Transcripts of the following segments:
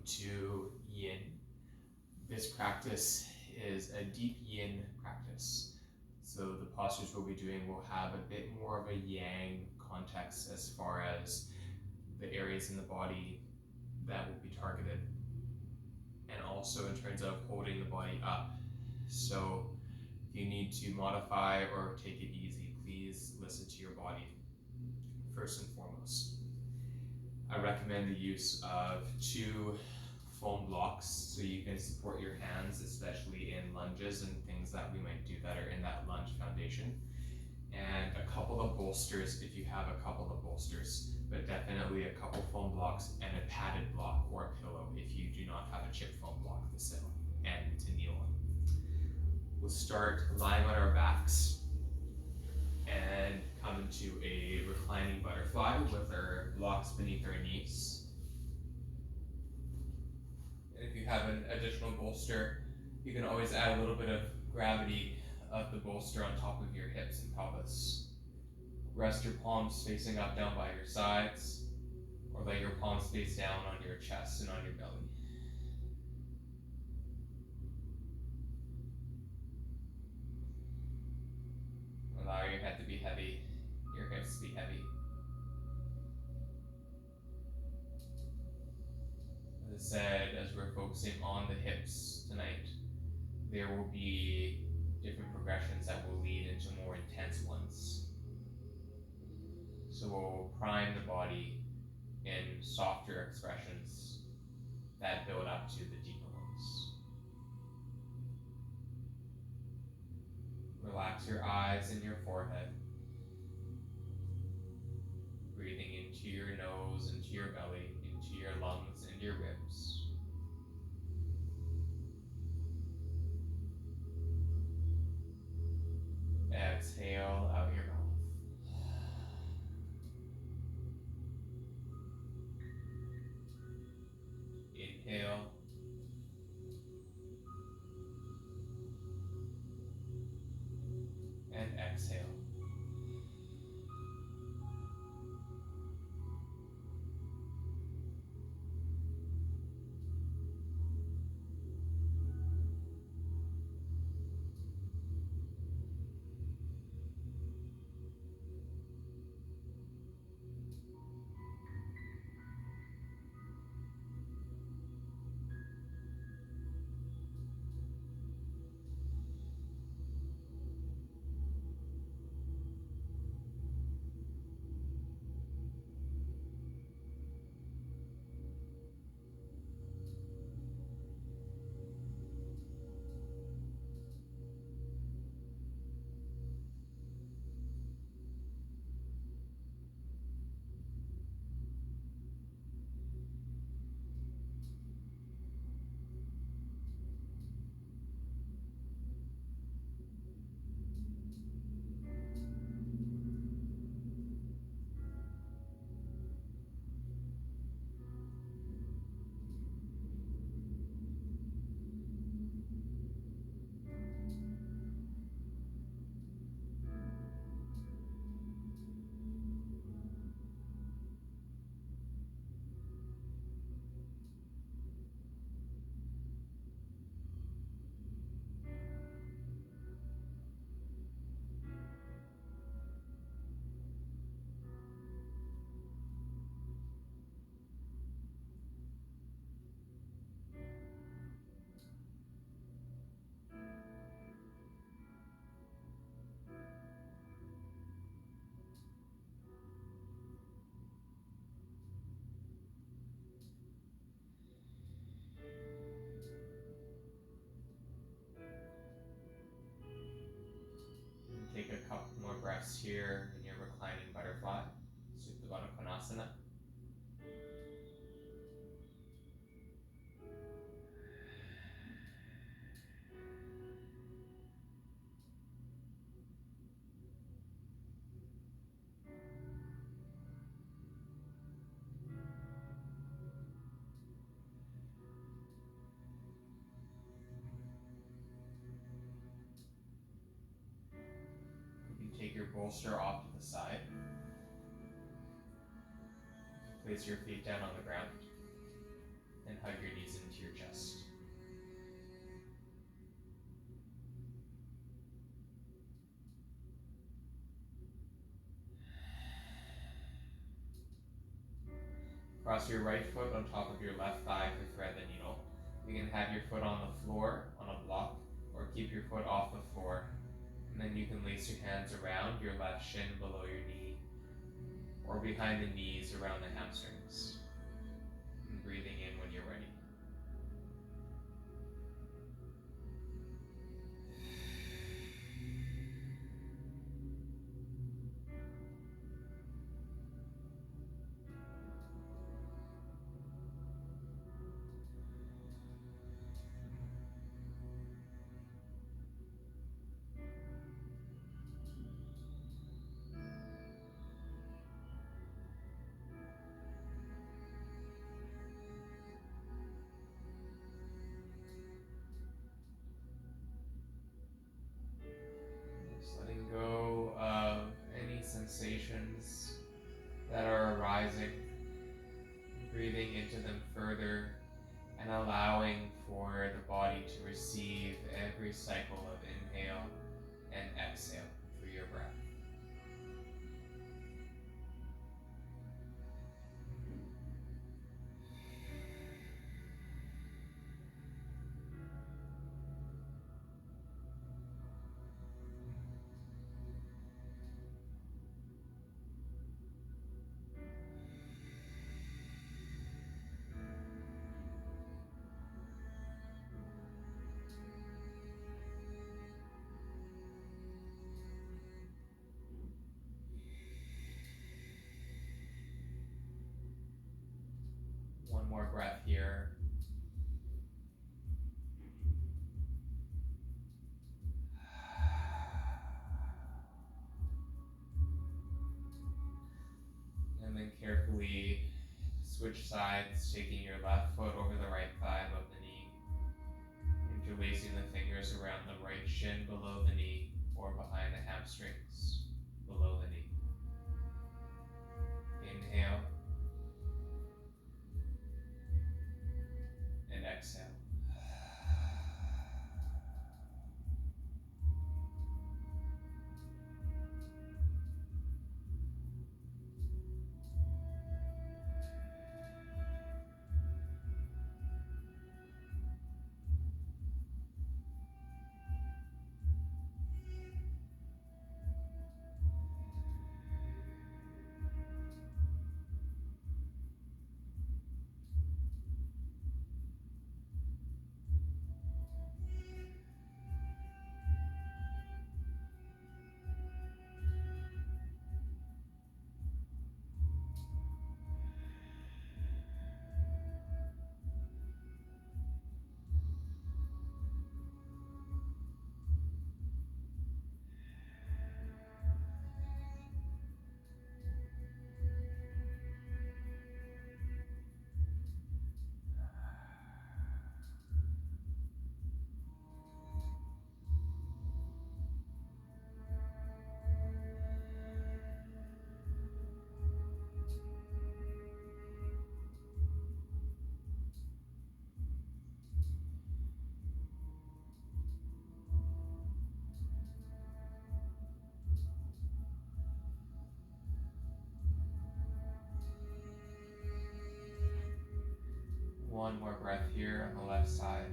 to yin. This practice is a deep yin practice. So the postures we'll be doing will have a bit more of a yang context as far as the areas in the body that will be targeted, and also in terms of holding the body up. So if you need to modify or take it easy, please listen to your body first and foremost. I recommend the use of 2 foam blocks so you can support your hands, especially in lunges and things that we might do that are in that lunge foundation. And a couple of bolsters if you have a couple of bolsters, but definitely a couple foam blocks and a padded block or a pillow if you do not have a chip foam block to sit on and to kneel on. We'll start lying on our backs and come into a reclining butterfly with our blocks beneath our knees. And if you have an additional bolster, you can always add a little bit of gravity of the bolster on top of your hips and pelvis. Rest your palms facing up down by your sides, or let your palms face down on your chest and on your belly. Allow your head to be heavy, your hips to be heavy. As I said, as we're focusing on the hips tonight, there will be different progressions that will lead into more intense ones. So we'll prime the body in softer expressions that build up to the deeper ones. Relax your eyes and your forehead. Breathing into your nose, into your belly, into your lungs, and your ribs. Exhale out your mouth. Inhale. And exhale. Take a couple more breaths here in your reclining butterfly, Supta Baddha Konasana. You can take your bolster off to the side. Place your feet down on the ground and hug your knees into your chest. Cross your right foot on top of your left thigh to thread the needle. You can have your foot on the floor, on a block, or keep your foot off the floor. And then you can lace your hands around your left shin below your knee, or behind the knees around the hamstrings. And breathing in when you're ready. Just letting go of any sensations that are arising, breathing into them further, and allowing for the body to receive every cycle of inhale and exhale through your breath. One more breath here. And then carefully switch sides, taking your left foot over the right thigh above the knee, interlacing the fingers around the right shin below the knee or behind the hamstrings below the knee. Inhale and exhale. One more breath here on the left side.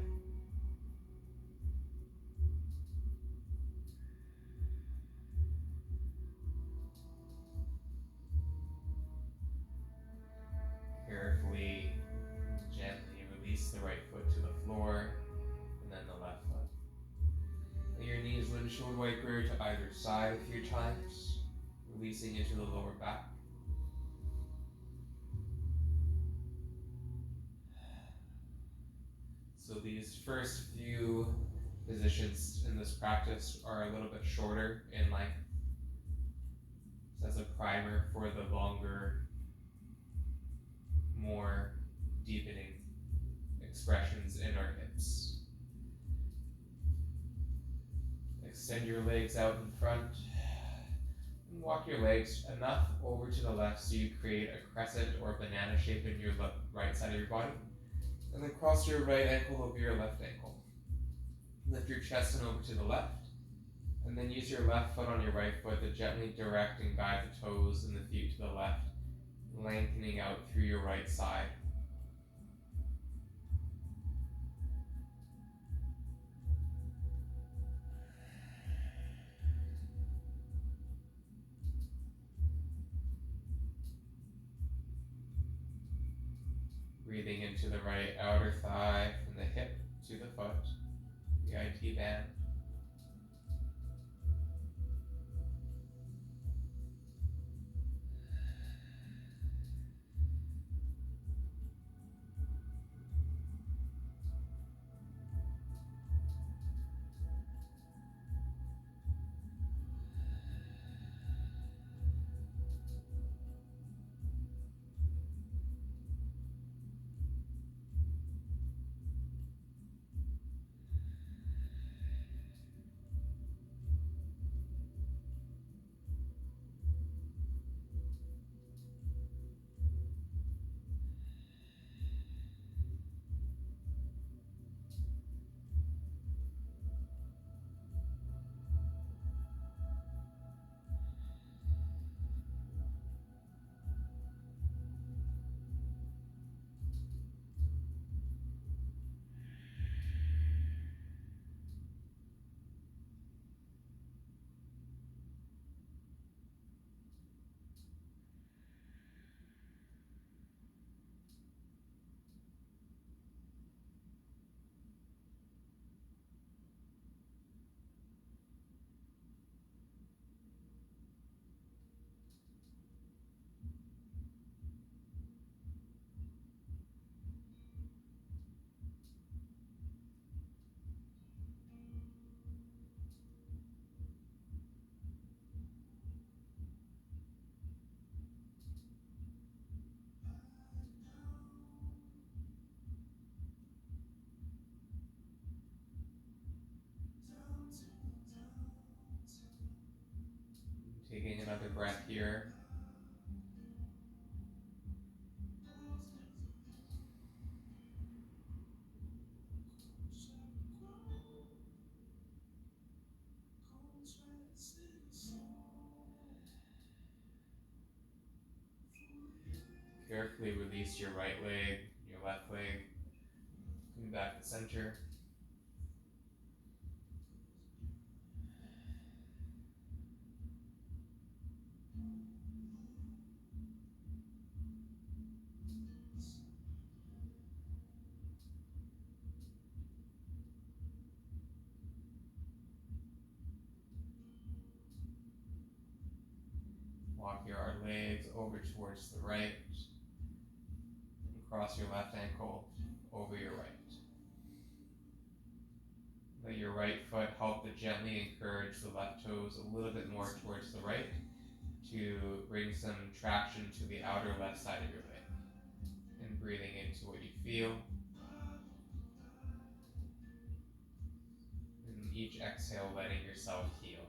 Carefully, gently release the right foot to the floor, and then the left foot. Let your knees windshield wiper to either side a few times, releasing into the lower back. So these first few positions in this practice are a little bit shorter in length. So as a primer for the longer, more deepening expressions in our hips. Extend your legs out in front and walk your legs enough over to the left so you create a crescent or banana shape in your right side of your body. And then cross your right ankle over your left ankle. Lift your chest and over to the left. And then use your left foot on your right foot to gently direct and guide the toes and the feet to the left, lengthening out through your right side. Breathing into the right outer thigh from the hip to the foot, the IT band. Taking another breath here. Carefully release your right leg, your left leg. Coming back to center. Walk your legs over towards the right. And cross your left ankle over your right. Let your right foot help to gently encourage the left toes a little bit more towards the right to bring some traction to the outer left side of your leg. And breathing into what you feel. And each exhale, letting yourself heal.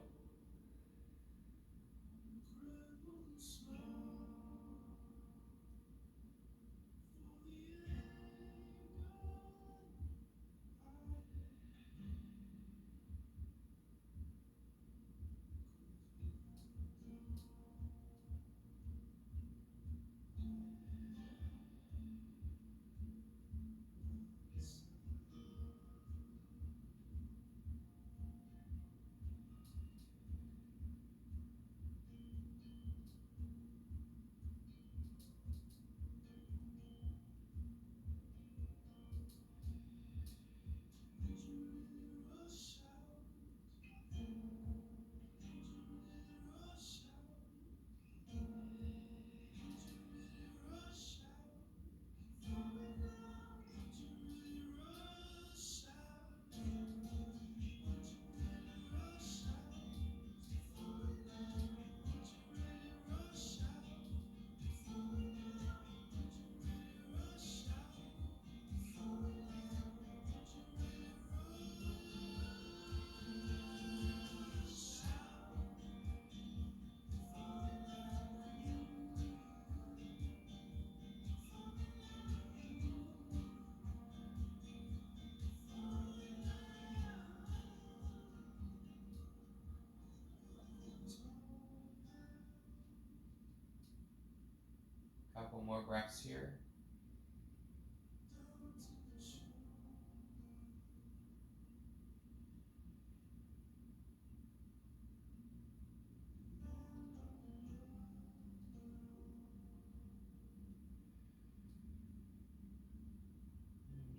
more breaths here.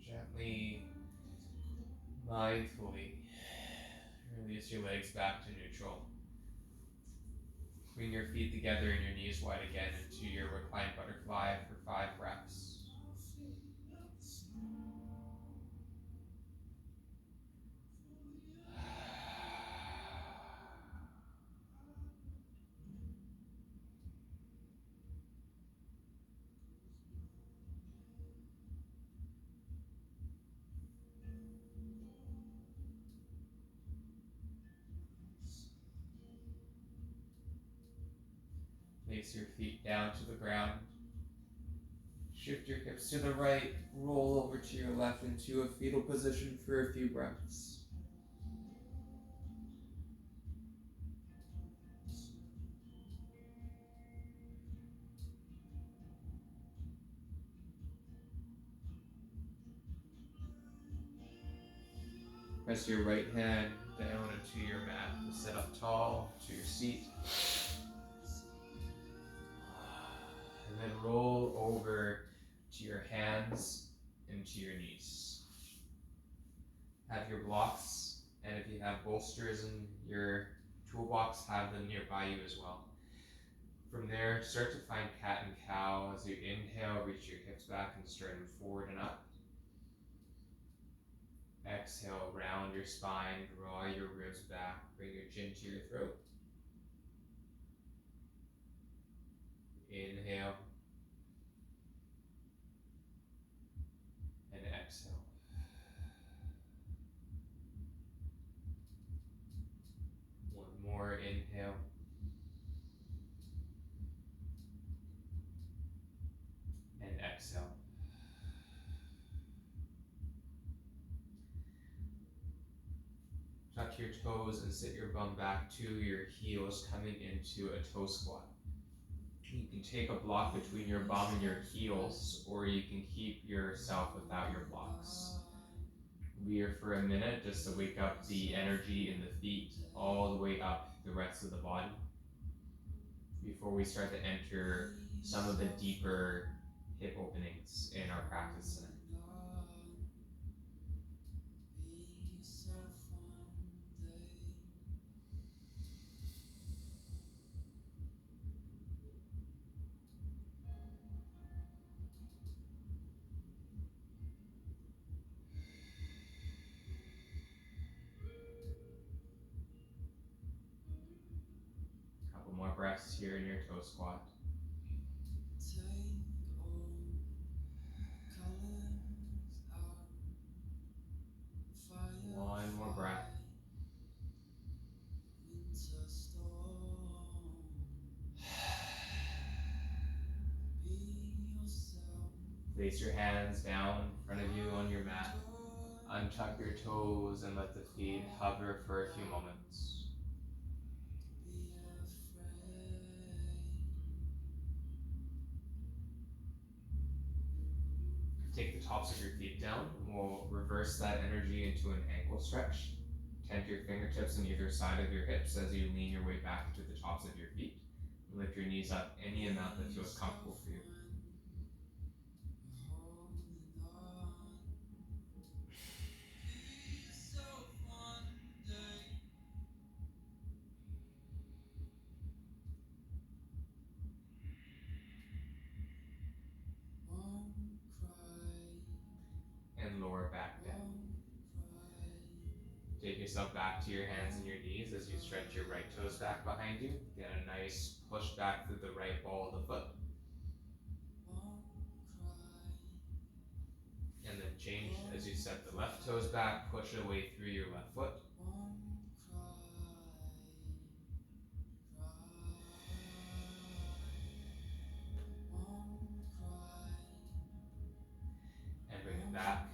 Gently, mindfully release your legs back to neutral. Bring your feet together and your knees wide again into your reclined butterfly for 5 breaths. Place your feet down to the ground. Shift your hips to the right, roll over to your left into a fetal position for a few breaths. Press your right hand down into your mat to sit up tall to your seat. And then roll over to your hands and to your knees. Have your blocks, and if you have bolsters in your toolbox, have them nearby you as well. From there, start to find cat and cow. As you inhale, reach your hips back and sternum forward and up. Exhale, round your spine, draw your ribs back, bring your chin to your throat. Inhale and exhale. One more inhale. And exhale. Tuck your toes and sit your bum back to your heels, coming into a toe squat. You can take a block between your bum and your heels, or you can keep yourself without your blocks. We'll be here for a minute just to wake up the energy in the feet all the way up the rest of the body before we start to enter some of the deeper hip openings in our practice tonight. Couple more breaths here in your toe squat. One more breath. Place your hands down in front of you on your mat. Untuck your toes and let the feet hover for a few moments. Take the tops of your feet down. We'll reverse that energy into an ankle stretch. Tent your fingertips on either side of your hips as you lean your way back to the tops of your feet. Lift your knees up any amount that feels comfortable for you. And lower back down. Take yourself back to your hands and your knees as you stretch your right toes back behind you. Get a nice push back through the right ball of the foot. And then change as you set the left toes back, push away through your left foot. And bring it back.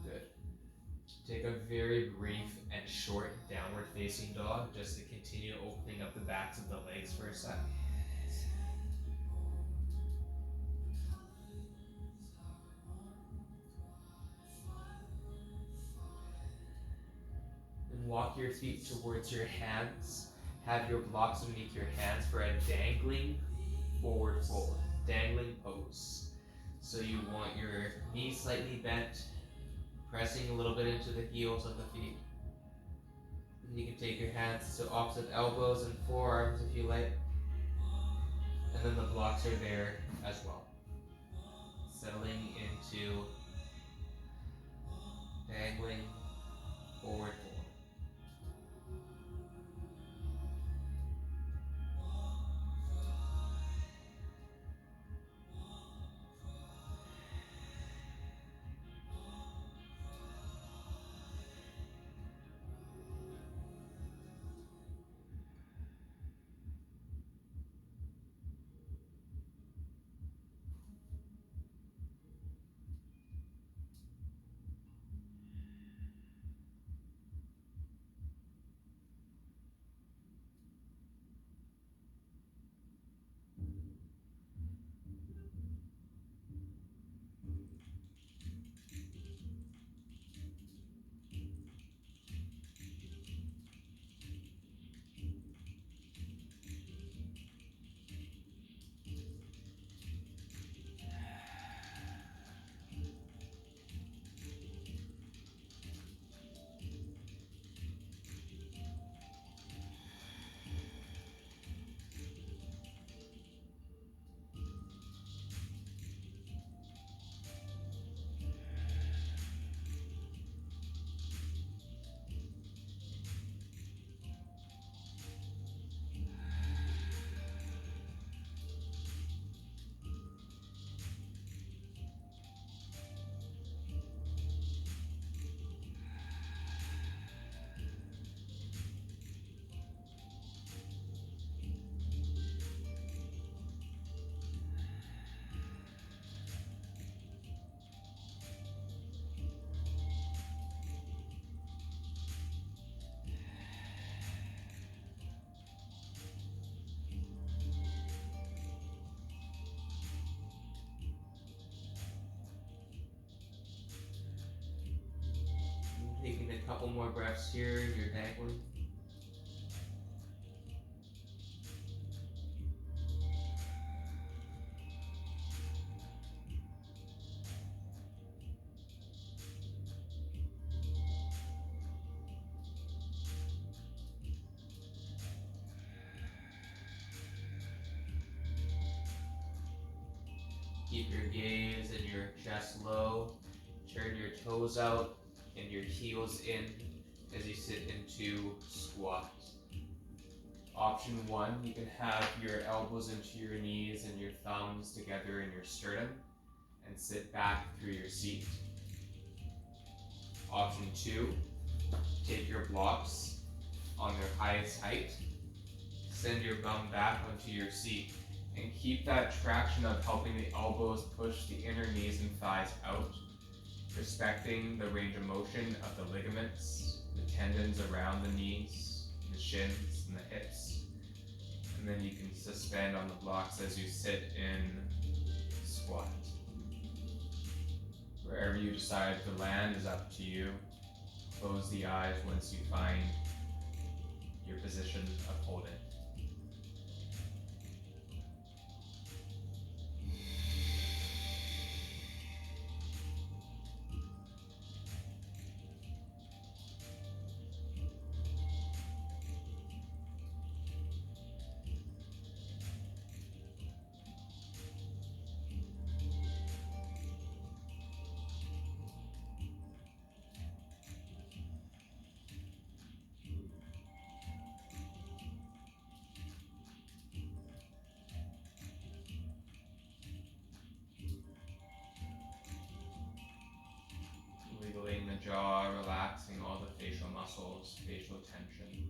Good. Take a very brief and short downward facing dog just to continue opening up the backs of the legs for a sec. walk your feet towards your hands. Have your blocks underneath your hands for a dangling forward fold, dangling pose. So you want your knees slightly bent, pressing a little bit into the heels of the feet. And you can take your hands to opposite elbows and forearms if you like. And then the blocks are there as well. Settling into dangling forward fold. Taking a couple more breaths here, you're dangling. Keep your gaze and your chest low. Turn your toes out and your heels in as you sit into squat. Option one, you can have your elbows into your knees and your thumbs together in your sternum and sit back through your seat. Option two, take your blocks on their highest height, send your bum back onto your seat, and keep that traction of helping the elbows push the inner knees and thighs out, respecting the range of motion of the ligaments, the tendons around the knees, the shins, and the hips. And then you can suspend on the blocks as you sit in squat. Wherever you decide to land is up to you. Close the eyes once you find your position of holding. Wiggling the jaw, relaxing all the facial muscles, facial tension.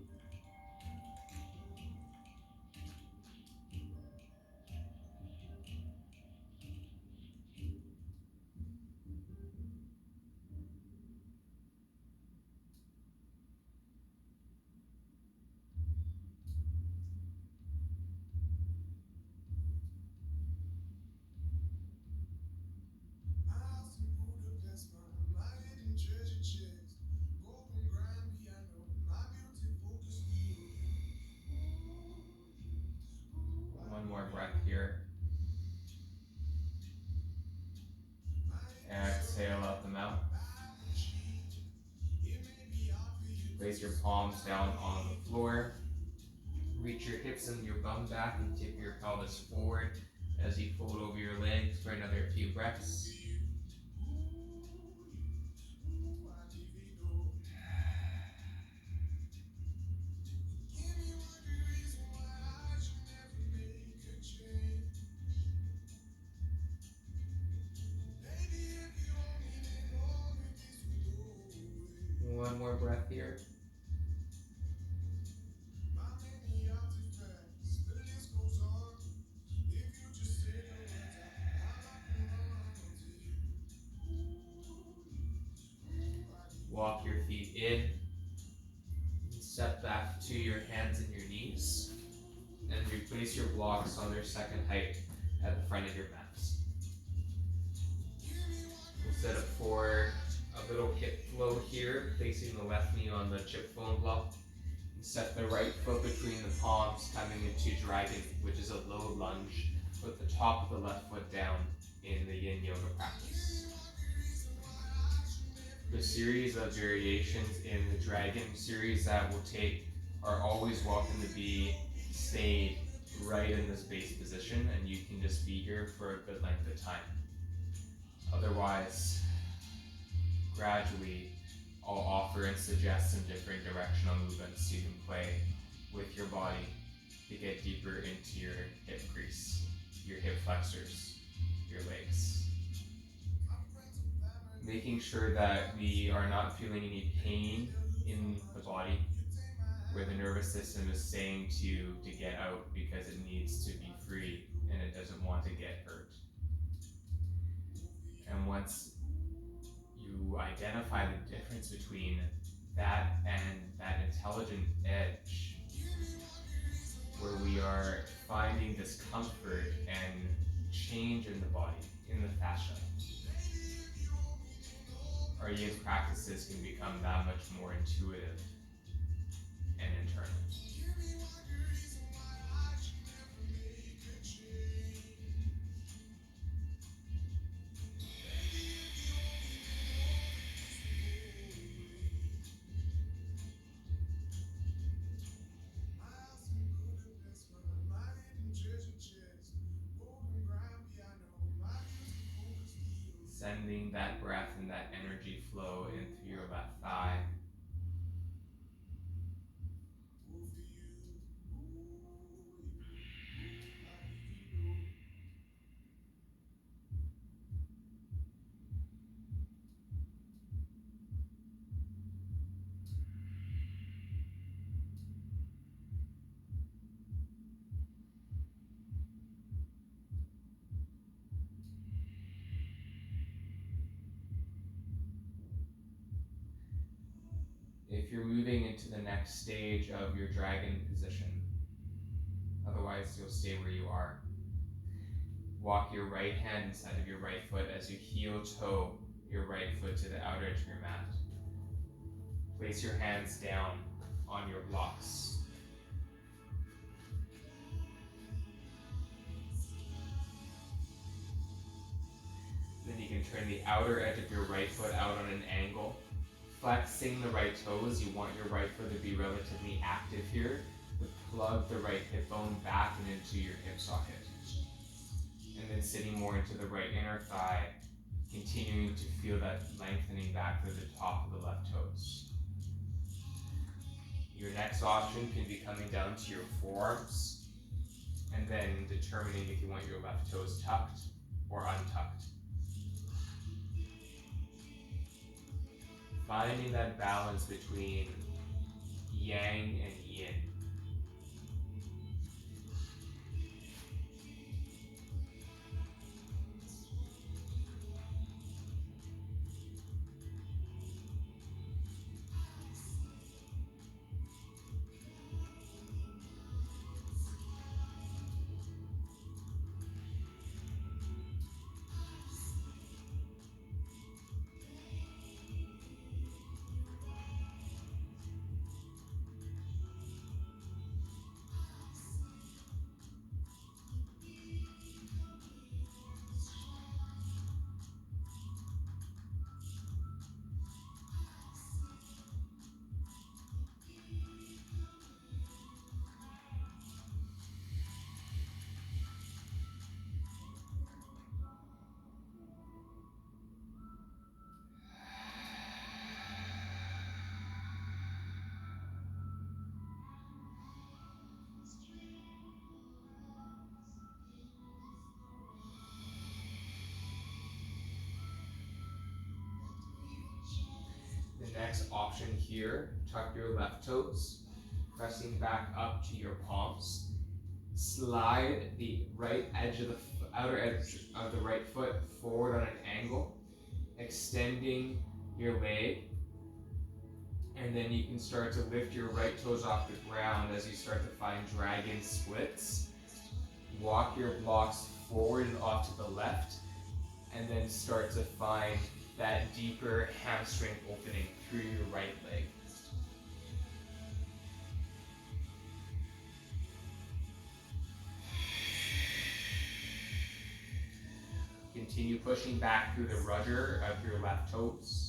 more breath here. Exhale out the mouth. Place your palms down on the floor. Reach your hips and your bum back and tip your pelvis forward as you fold over your legs for another few breaths. One more breath here. Walk your feet in. Step back to your hands and your knees. And replace your blocks on their second height at the front of your mats. We'll set up for a little hip flow here, placing the left knee on the chip bone block. Set the right foot between the palms, coming into dragon, which is a low lunge, with the top of the left foot down in the Yin Yoga practice. The series of variations in the dragon series that we'll take are always welcome to be stayed right in this base position, and you can just be here for a good length of time. Otherwise, gradually, I'll offer and suggest some different directional movements you can play with your body to get deeper into your hip crease, your hip flexors, your legs. Making sure that we are not feeling any pain in the body, where the nervous system is saying to get out because it needs to be free and it doesn't want to get hurt. And once you identify the difference between that and that intelligent edge, where we are finding discomfort and change in the body, in the fascia, our yin practices can become that much more intuitive and internal. Sending that breath and that energy flow into your left thigh. If you're moving into the next stage of your dragon position, otherwise you'll stay where you are. Walk your right hand inside of your right foot as you heel toe your right foot to the outer edge of your mat. Place your hands down on your blocks. Then you can turn the outer edge of your right foot out on an angle. Flexing the right toes, you want your right foot to be relatively active here. Plug the right hip bone back and into your hip socket. And then sitting more into the right inner thigh, continuing to feel that lengthening back to the top of the left toes. Your next option can be coming down to your forearms, and then determining if you want your left toes tucked or untucked. Finding that balance between yang and yin. next option here, tuck your left toes, pressing back up to your palms. Slide the right edge of the outer edge of the right foot forward on an angle, extending your leg. And then you can start to lift your right toes off the ground as you start to find dragon splits. Walk your blocks forward and off to the left, and then start to find that deeper hamstring opening through your right leg. Continue pushing back through the rudder of your left toes.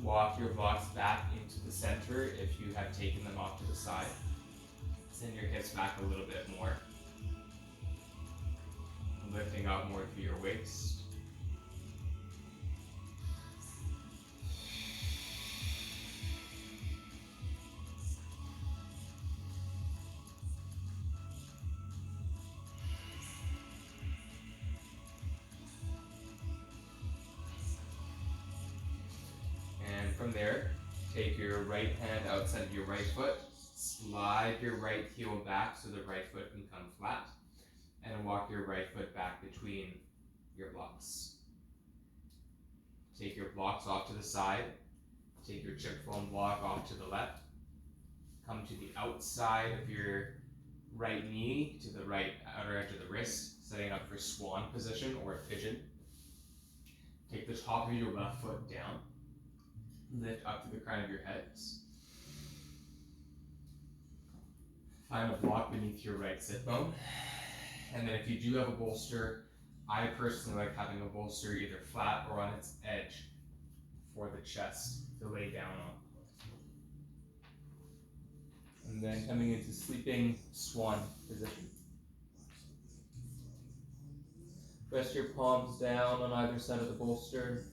Walk your blocks back into the center if you have taken them off to the side. Send your hips back a little bit more. Lifting up more through your waist. And from there, take your right hand outside of your right foot, slide your right heel back so the right foot can come flat, and walk your right foot back between your blocks. Take your blocks off to the side, take your chip foam block off to the left, come to the outside of your right knee to the right outer edge of the wrist, setting up for swan position or pigeon. Take the top of your left foot down, lift up to the crown of your heads. Find a block beneath your right sit bone. And then if you do have a bolster, I personally like having a bolster either flat or on its edge for the chest to lay down on. And then coming into sleeping swan position. Rest your palms down on either side of the bolster.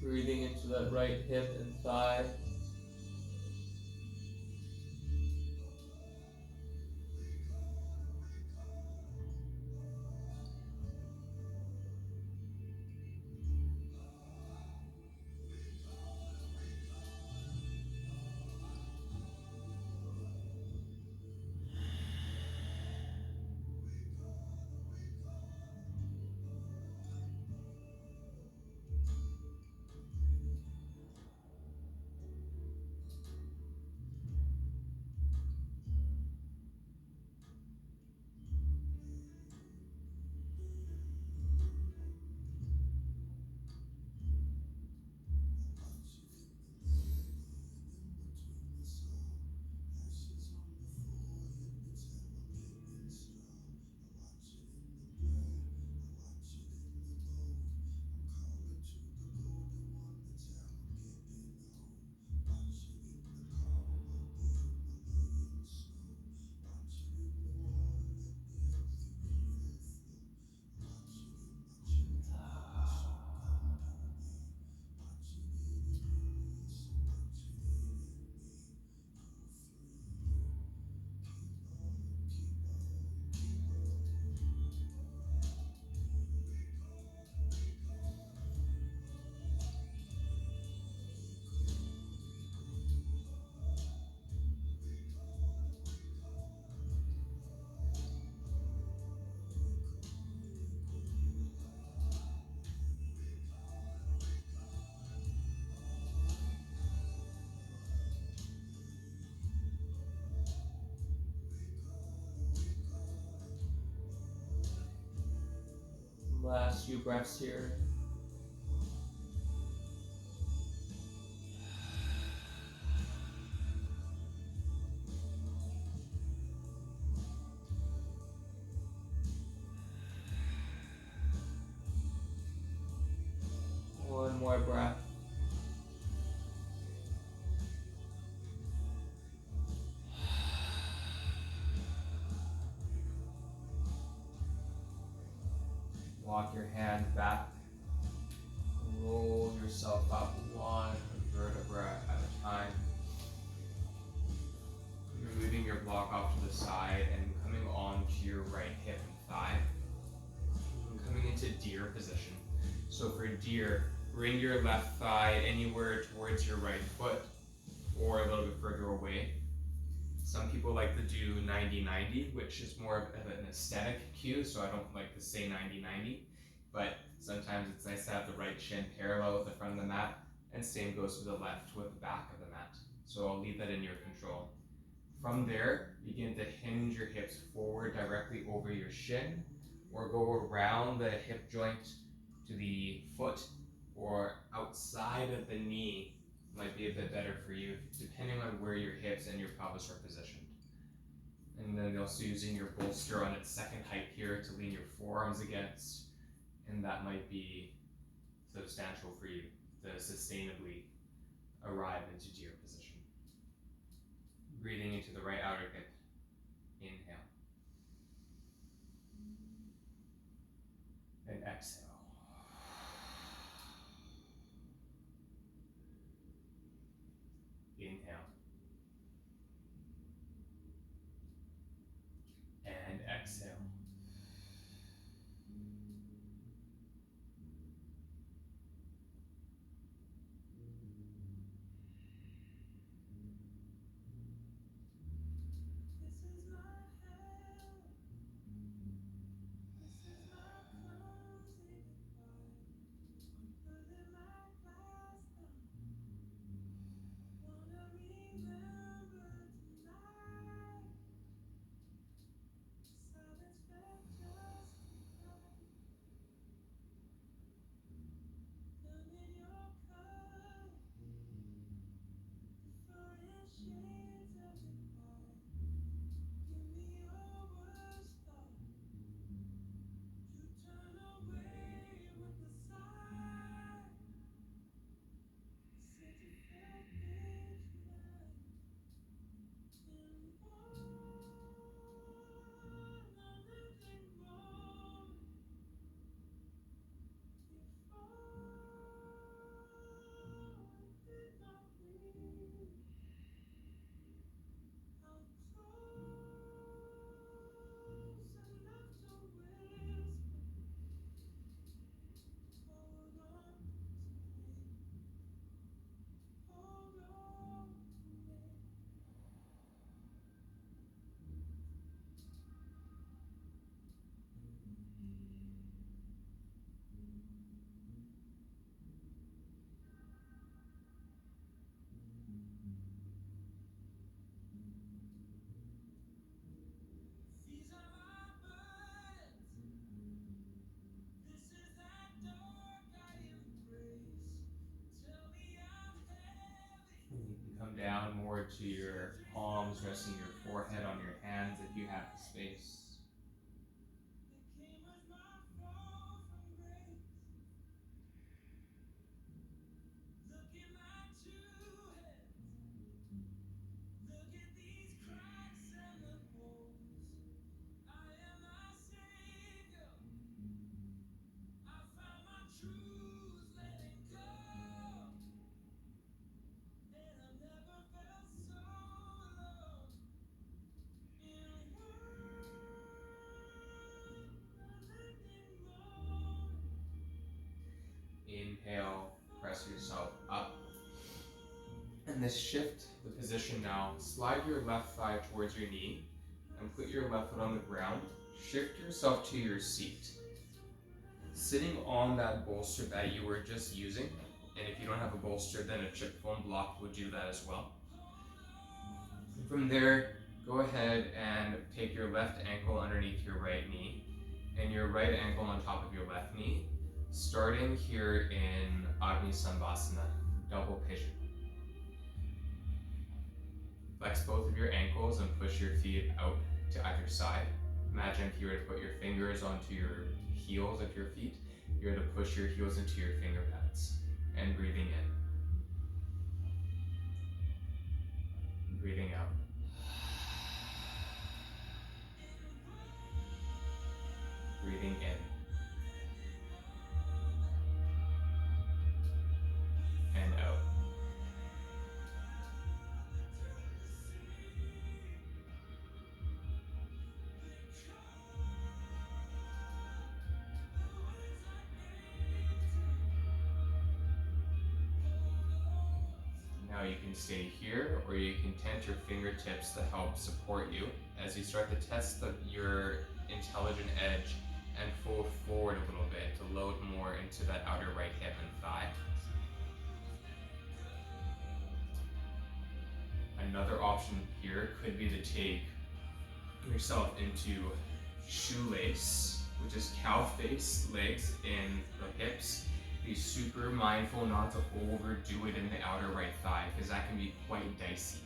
Breathing into that right hip and thigh. Last few breaths here. One more breath. Walk your hand back. Roll yourself up one vertebra at a time. You're moving your block off to the side and coming onto your right hip and thigh. And coming into deer position. So for deer, bring your left thigh anywhere towards your right foot or a little bit further away. Some people like to do 90-90, which is more of an aesthetic cue, so I don't like to say 90-90, but sometimes it's nice to have the right shin parallel with the front of the mat, and same goes for the left with the back of the mat. So I'll leave that in your control. From there, begin to hinge your hips forward directly over your shin, or go around the hip joint to the foot, or outside of the knee might be a bit better for you, depending on where your hips and your pelvis are positioned. And then also using your bolster on its second height here to lean your forearms against, and that might be substantial for you to sustainably arrive into deer position. Breathing into the right outer hip. Inhale. And exhale. Inhale. And exhale. You can come down more to your palms, resting your forehead on your hands if you have the space. Inhale, press yourself up. And this shift the position now. Slide your left thigh towards your knee and put your left foot on the ground. Shift yourself to your seat. Sitting on that bolster that you were just using, and if you don't have a bolster, then a chip foam block would do that as well. From there, go ahead and take your left ankle underneath your right knee and your right ankle on top of your left knee, starting here in Agni Sambhasana, double pigeon. Flex both of your ankles and push your feet out to either side. Imagine if you were to put your fingers onto your heels of your feet, you're to push your heels into your finger pads, and breathing in. Breathing out. Breathing in. And out. Now you can stay here, or you can tent your fingertips to help support you as you start to test your intelligent edge and fold forward a little bit to load more into that outer right hip and thigh. Another option here could be to take yourself into shoelace, which is cow face legs in the hips. Be super mindful not to overdo it in the outer right thigh, because that can be quite dicey.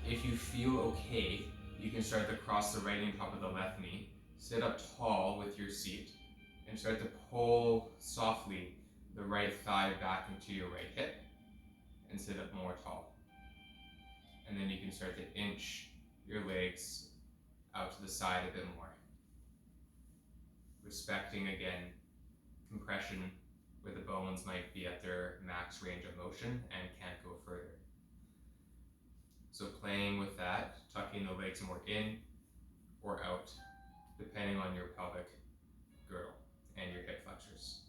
If you feel okay, you can start to cross the right knee on top of the left knee, sit up tall with your seat, and start to pull softly the right thigh back into your right hip, and sit up more tall. And then you can start to inch your legs out to the side a bit more. Respecting, again, compression where the bones might be at their max range of motion and can't go further. So playing with that, tucking the legs more in or out, depending on your pelvic girdle and your hip flexors.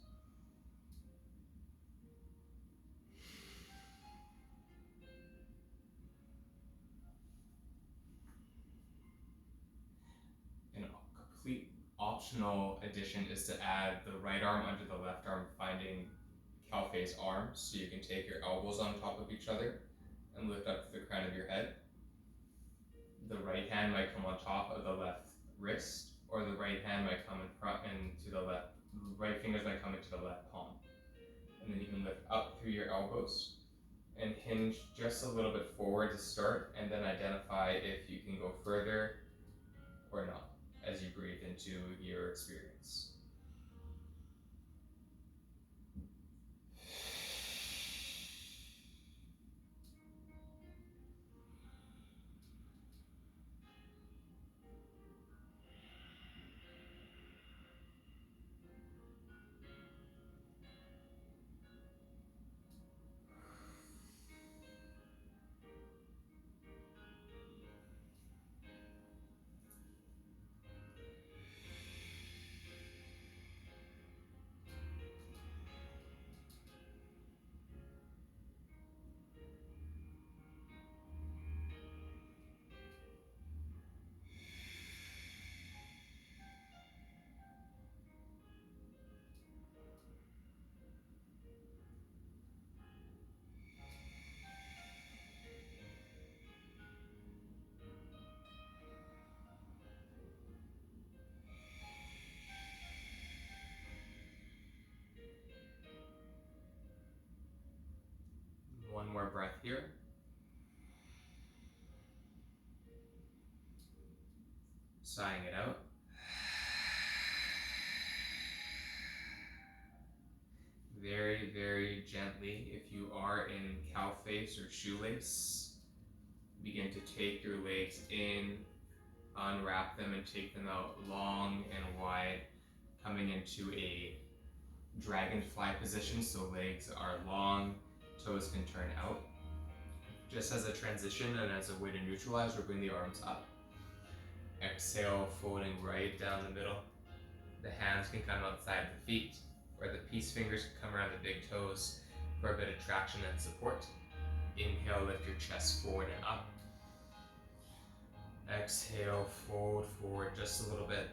An complete optional addition is to add the right arm under the left arm, finding cow face arms, so you can take your elbows on top of each other and lift up to the crown of your head. The right hand might come on top of the left wrist, or the right hand might come into the left, right fingers might come into the left palm. And then you can lift up through your elbows and hinge just a little bit forward to start, and then identify if you can go further or not as you breathe into your experience. One more breath here. Sighing it out. Very, very gently, if you are in cow face or shoelace, begin to take your legs in, unwrap them and take them out long and wide, coming into a dragonfly position, so legs are long, toes can turn out. Just as a transition and as a way to neutralize, we'll bring the arms up. Exhale, folding right down the middle. The hands can come outside the feet, or the peace fingers can come around the big toes for a bit of traction and support. Inhale, lift your chest forward and up. Exhale, fold forward just a little bit.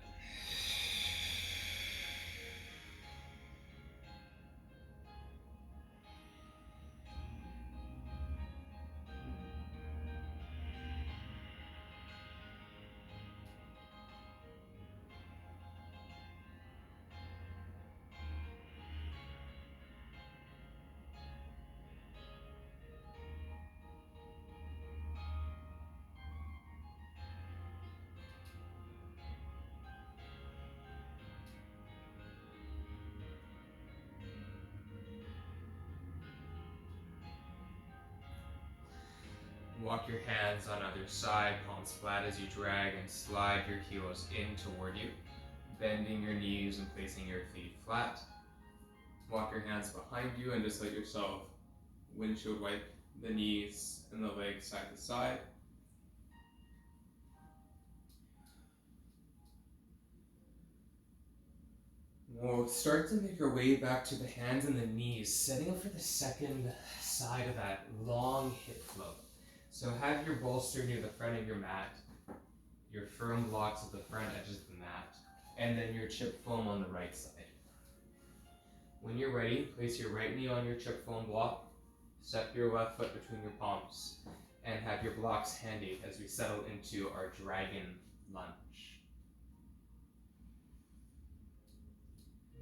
Walk your hands on either side, palms flat as you drag and slide your heels in toward you, bending your knees and placing your feet flat. Walk your hands behind you and just let yourself windshield wipe the knees and the legs side to side. We'll start to make our way back to the hands and the knees, setting up for the second side of that long hip float. So have your bolster near the front of your mat, your firm blocks at the front edges of the mat, and then your chip foam on the right side. When you're ready, place your right knee on your chip foam block, step your left foot between your palms, and have your blocks handy as we settle into our dragon lunge.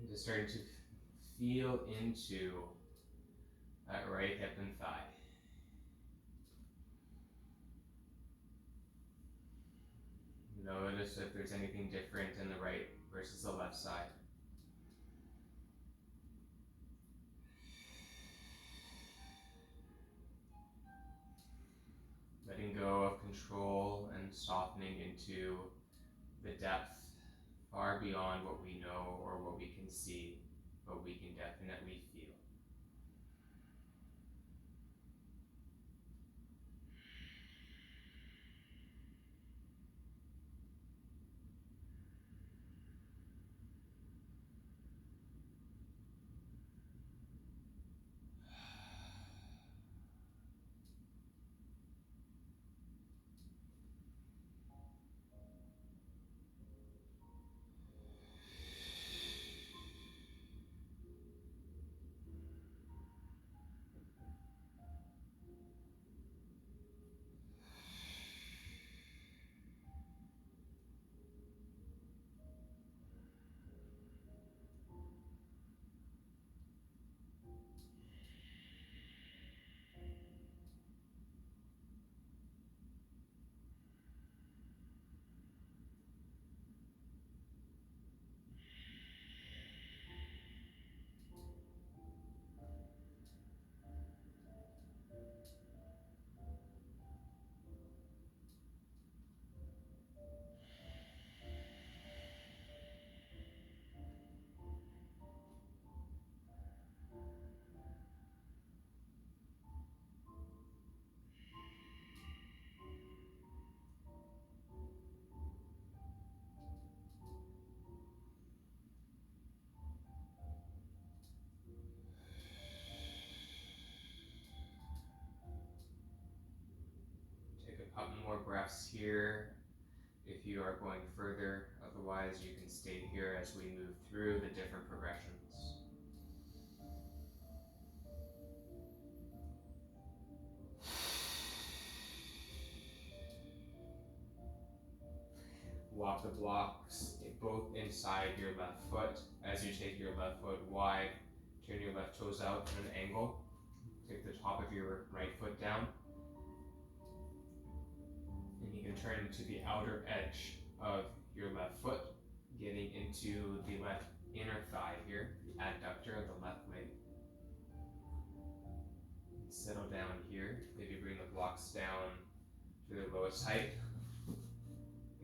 Just starting to feel into that right hip and thigh. Notice if there's anything different in the right versus the left side. Letting go of control and softening into the depth far beyond what we know or what we can see, but we can definitely feel. Take a couple more breaths here if you are going further. Otherwise, you can stay here as we move through the different progressions. Walk the blocks both inside your left foot. As you take your left foot wide, turn your left toes out at an angle. Take the top of your right foot down. And you can turn to the outer edge of your left foot, getting into the left inner thigh here, the adductor of the left leg. Settle down here. Maybe bring the blocks down to their lowest height.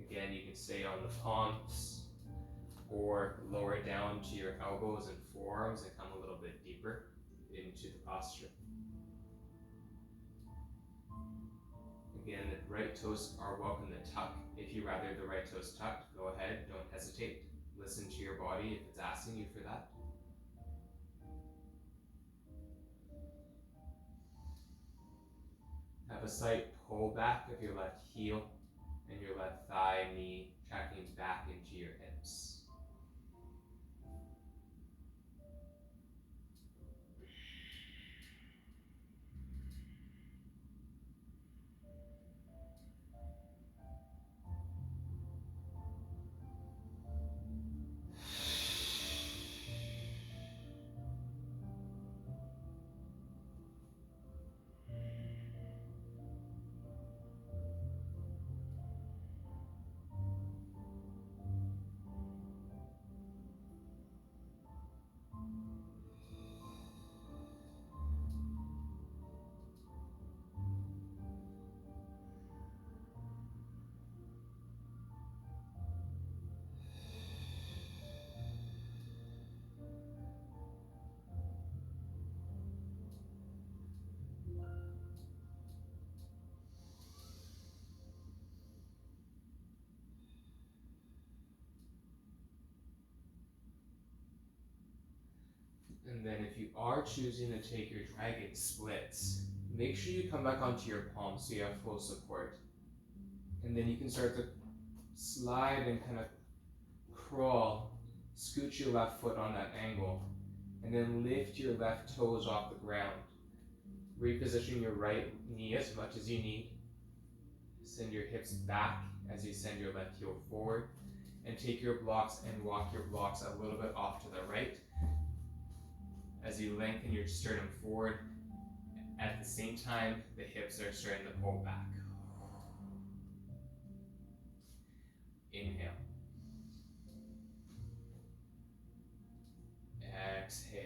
Again, you can stay on the palms or lower it down to your elbows and forearms and come a little bit deeper into the posture. Again, the right toes are welcome to tuck. If you rather the right toes tucked, go ahead, don't hesitate. Listen to your body if it's asking you for that. Have a slight pull back of your left heel and your left thigh and knee tracking back into your hips. And then if you are choosing to take your dragon splits, make sure you come back onto your palms so you have full support. And then you can start to slide and kind of crawl, scoot your left foot on that angle, and then lift your left toes off the ground. Reposition your right knee as much as you need. Send your hips back as you send your left heel forward, and take your blocks and walk your blocks a little bit off to the right as you lengthen your sternum forward. At the same time, the hips are starting to pull back. Inhale. Exhale.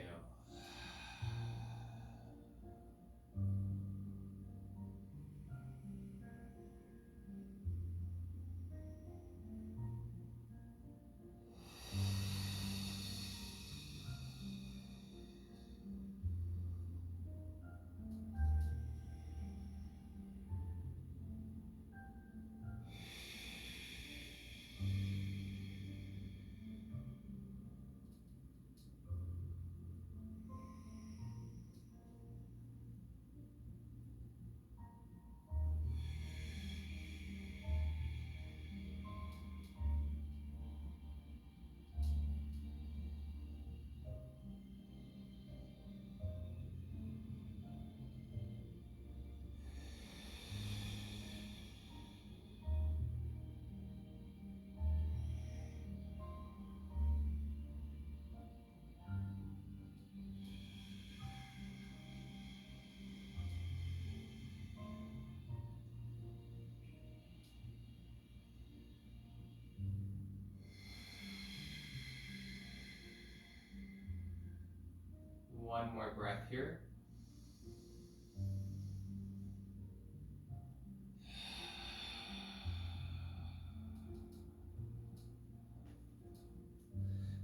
One more breath here.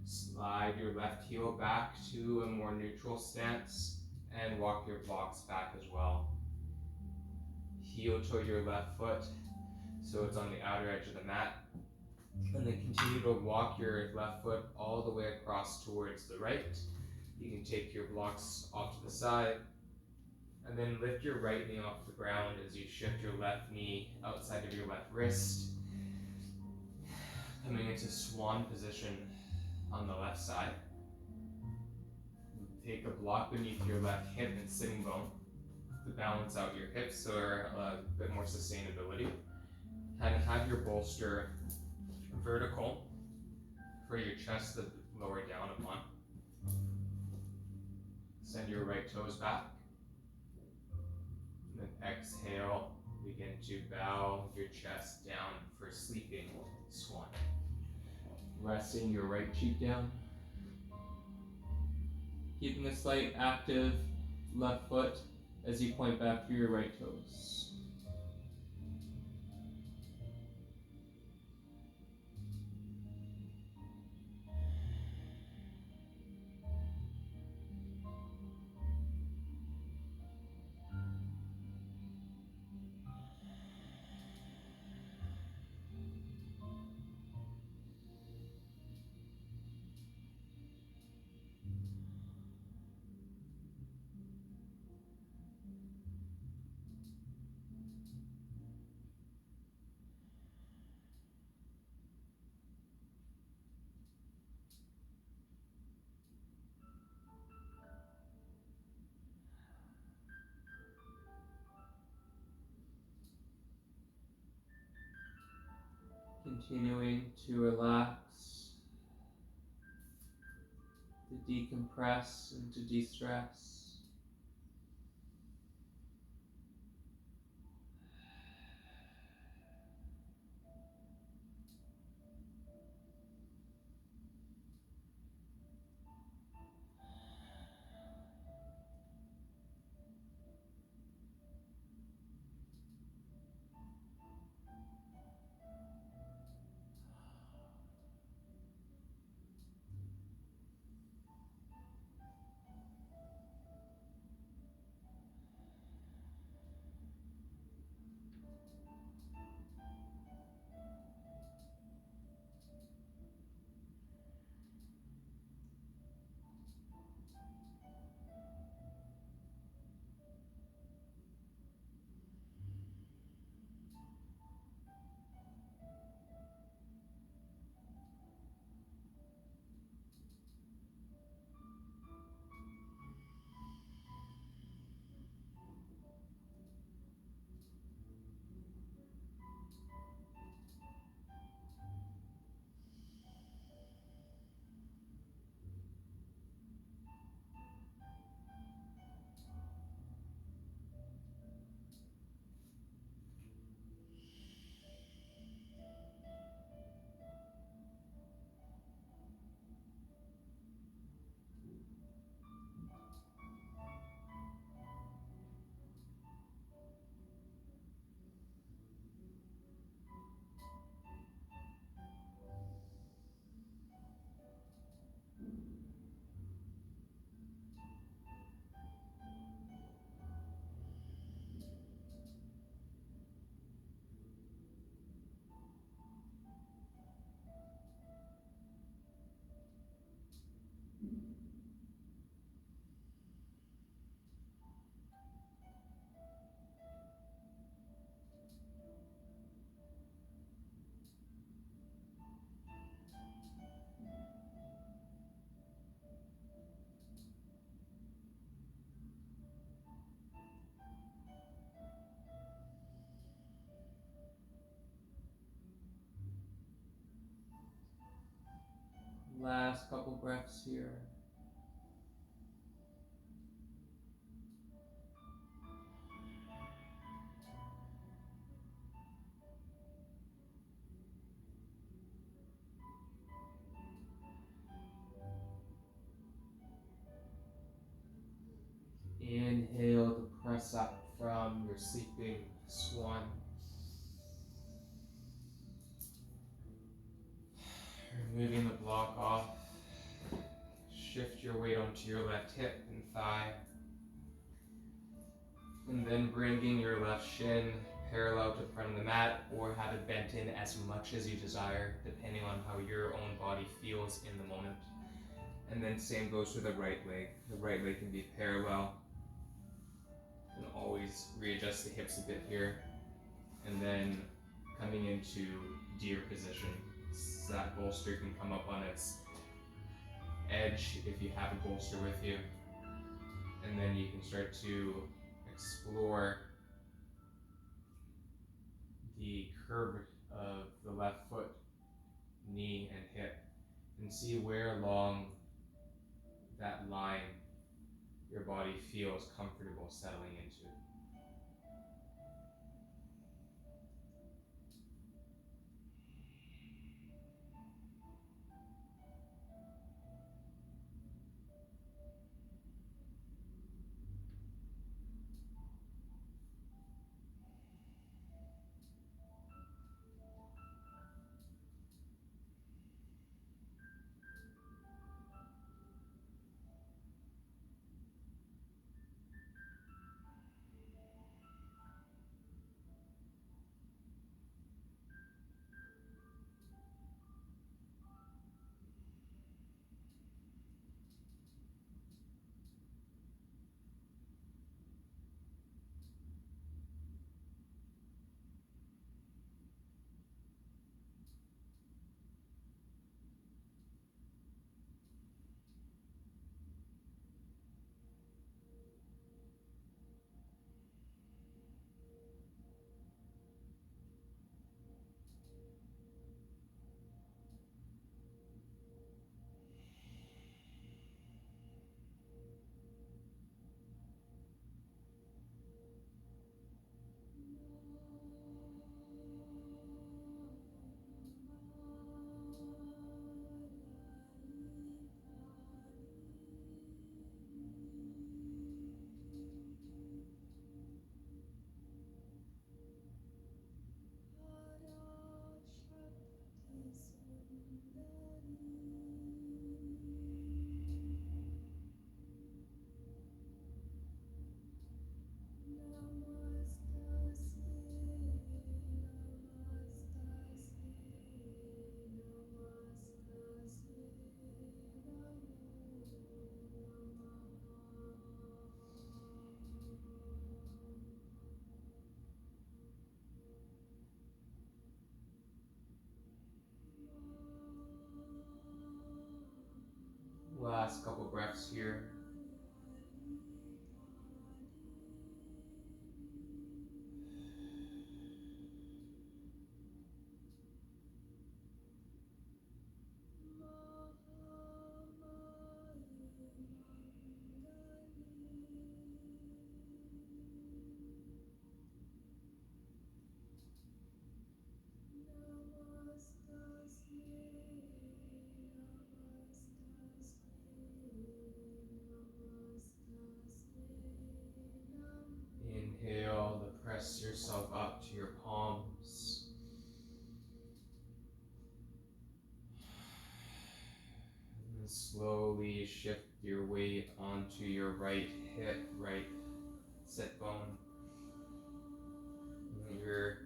Slide your left heel back to a more neutral stance and walk your blocks back as well. Heel toe your left foot so it's on the outer edge of the mat. And then continue to walk your left foot all the way across towards the right. You can take your blocks off to the side and then lift your right knee off the ground as you shift your left knee outside of your left wrist, coming into swan position on the left side. Take a block beneath your left hip and sitting bone to balance out your hips so a bit more sustainability. Kind of have your bolster vertical for your chest to lower down upon. Send your right toes back. And then exhale, begin to bow your chest down for sleeping swan. Resting your right cheek down. Keeping a slight active left foot as you point back through your right toes. Continuing to relax, to decompress and to de-stress. Last couple breaths here. Inhale to press up from your sleeping swan. Removing the block off. Shift your weight onto your left hip and thigh. And then bringing your left shin parallel to the front of the mat, or have it bent in as much as you desire, depending on how your own body feels in the moment. And then same goes for the right leg. The right leg can be parallel. And always readjust the hips a bit here. And then coming into deer position. So that bolster can come up on its edge if you have a bolster with you. And then you can start to explore the curve of the left foot, knee, and hip, and see where along that line your body feels comfortable settling into. Last couple breaths here. Inhale to press yourself up to your palms. And slowly shift your weight onto your right hip, right sit bone. And your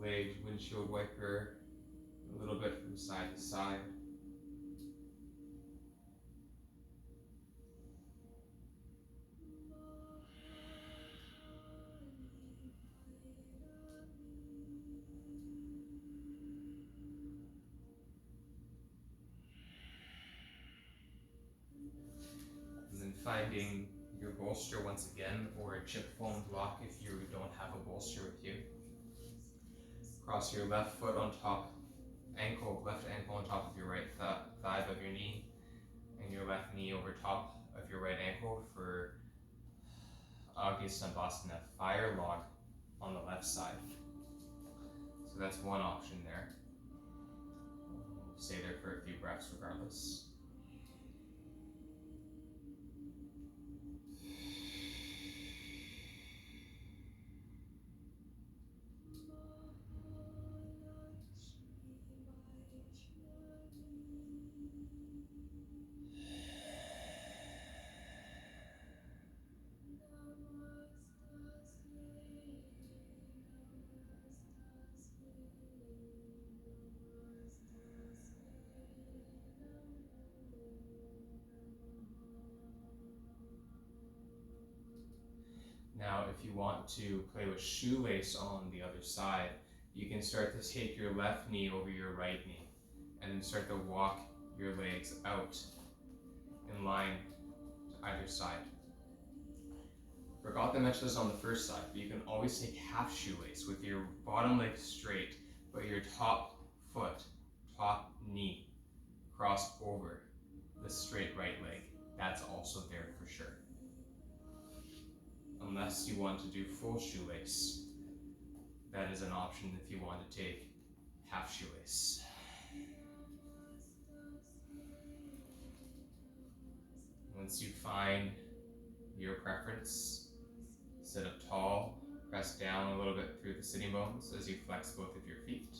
leg windshield wiper a little bit from side to side. And then finding your bolster once again, or a chip foam block if you don't have a bolster with you. Cross your left foot on top left ankle on top of your right thigh above your knee, and your left knee over top of your right ankle for Agyasambhasana, fire log on the left side. So that's one option there. Stay there for a few breaths regardless. Now, if you want to play with shoelace on the other side, you can start to take your left knee over your right knee and then start to walk your legs out in line to either side. Forgot to mention this on the first side, but you can always take half shoelace with your bottom leg straight, but your top foot, top knee crossed over the straight right leg. That's also there for sure. Unless you want to do full shoelace, that is an option if you want to take half shoelace. Once you find your preference, sit up tall, press down a little bit through the sitting bones as you flex both of your feet.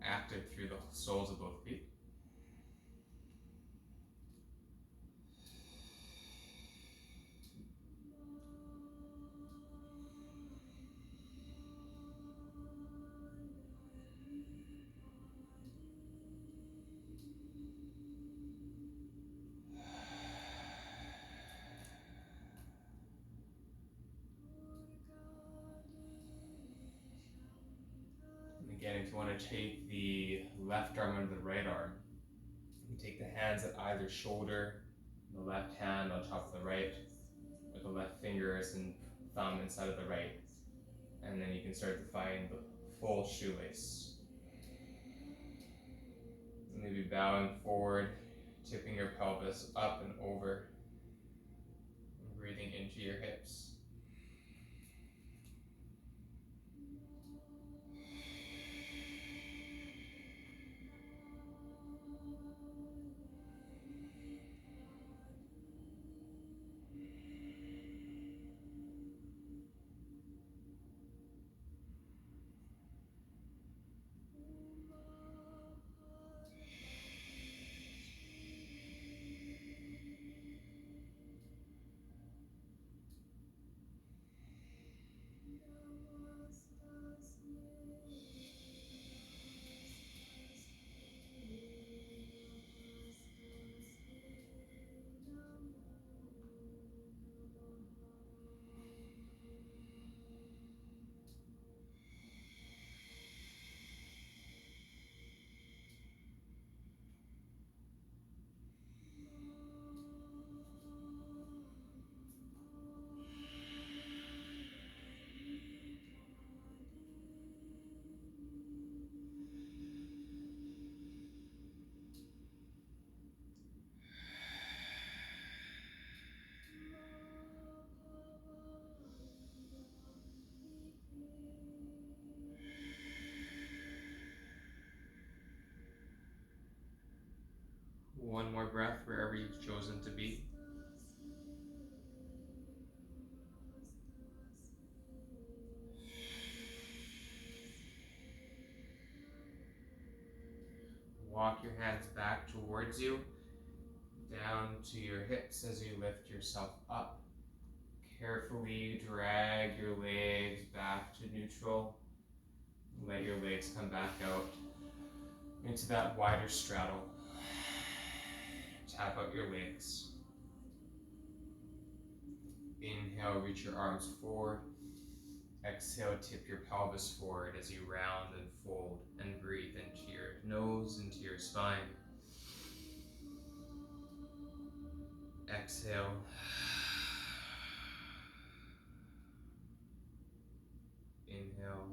Active through the soles of both feet. Again, if you want to take the left arm under the right arm, you can take the hands at either shoulder, the left hand on top of the right, with the left fingers and thumb inside of the right, and then you can start to find the full shoelace. Maybe bowing forward, tipping your pelvis up and over, and breathing into your hips. One more breath wherever you've chosen to be. Walk your hands back towards you, down to your hips as you lift yourself up. Carefully drag your legs back to neutral. Let your legs come back out into that wider straddle. Tap out your legs. Inhale, reach your arms forward. Exhale, tip your pelvis forward as you round and fold and breathe into your nose, into your spine. Exhale. Inhale.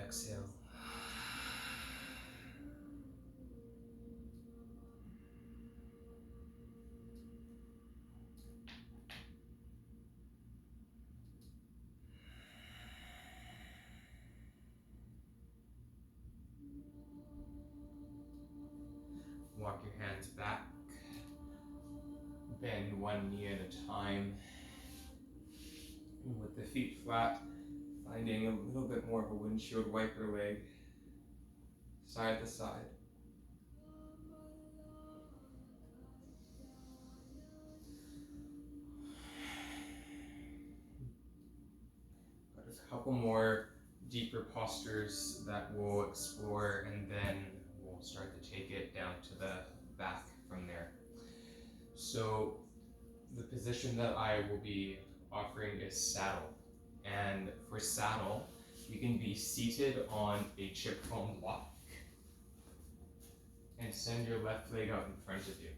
exhale. Walk your hands back. Bend one knee at a time. And with the feet flat, finding a little bit more of a windshield wiper leg, side to side. Got a couple more deeper postures that we'll explore, and then we'll start to take it down to the back from there. So the position that I will be offering is saddle. And for saddle, you can be seated on a chip foam block and send your left leg out in front of you.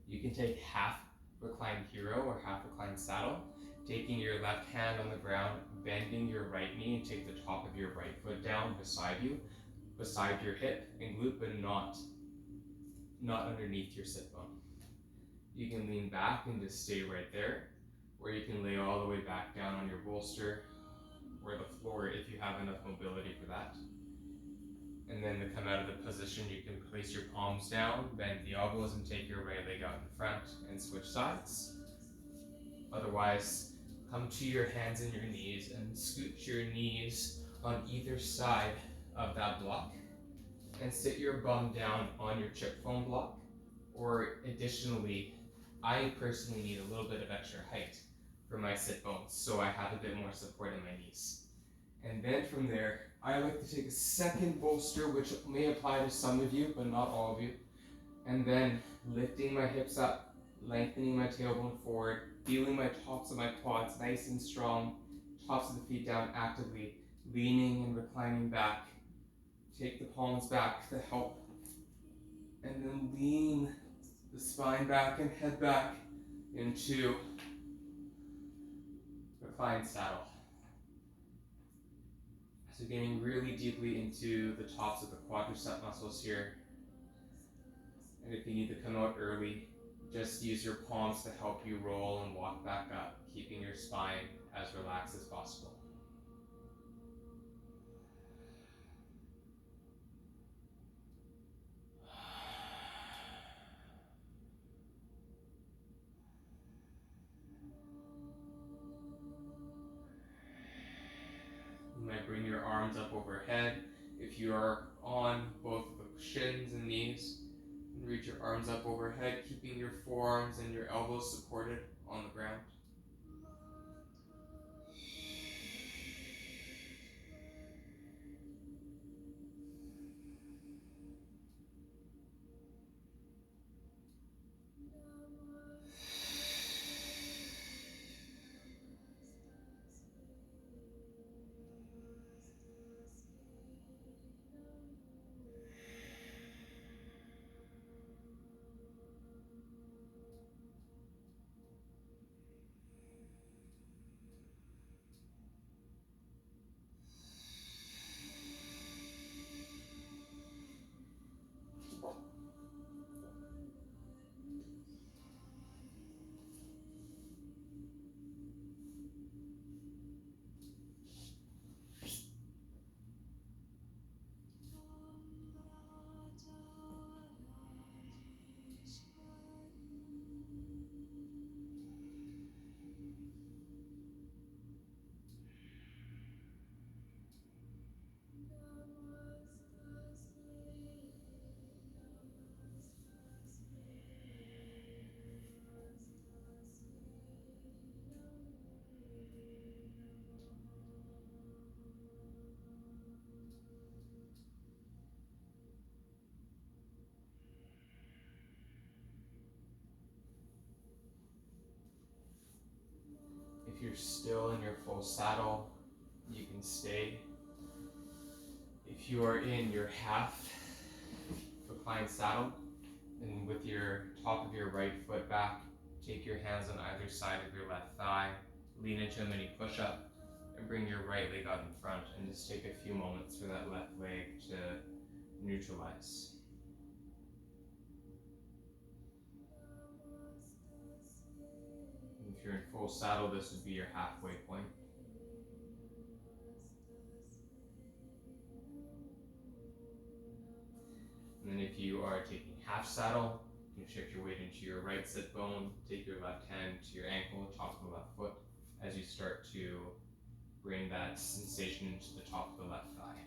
You can take half reclined Hiiro or half reclined saddle, taking your left hand on the ground, bending your right knee, and take the top of your right foot down beside you, beside your hip and glute, but not underneath your sit bone. You can lean back and just stay right there, or you can lay all the way back down on your bolster or the floor if you have enough mobility for that. And then to come out of the position, you can place your palms down, bend the elbows, and take your right leg out in front and switch sides. Otherwise, come to your hands and your knees and scooch your knees on either side of that block and sit your bum down on your chip foam block. Or additionally, I personally need a little bit of extra height for my sit bones, so I have a bit more support in my knees. And then from there, I like to take a second bolster, which may apply to some of you, but not all of you. And then lifting my hips up, lengthening my tailbone forward, feeling my tops of my quads nice and strong, tops of the feet down actively, leaning and reclining back. Take the palms back to help. And then lean the spine back and head back into reclined saddle. So getting really deeply into the tops of the quadricep muscles here. And if you need to come out early, just use your palms to help you roll and walk back up, keeping your spine as relaxed as possible. You might bring your arms up overhead. If you are on both the shins and knees, and reach your arms up overhead, keeping your forearms and your elbows supported on the ground. If you're still in your full saddle, you can stay. If you are in your half reclined saddle, and with your top of your right foot back, take your hands on either side of your left thigh, lean into a mini push-up, And bring your right leg out in front and just take a few moments for that left leg to neutralize. If you're in full saddle, this would be your halfway point. And then if you are taking half saddle, you can shift your weight into your right sit bone, take your left hand to your ankle, top of the left foot, as you start to bring that sensation into the top of the left thigh.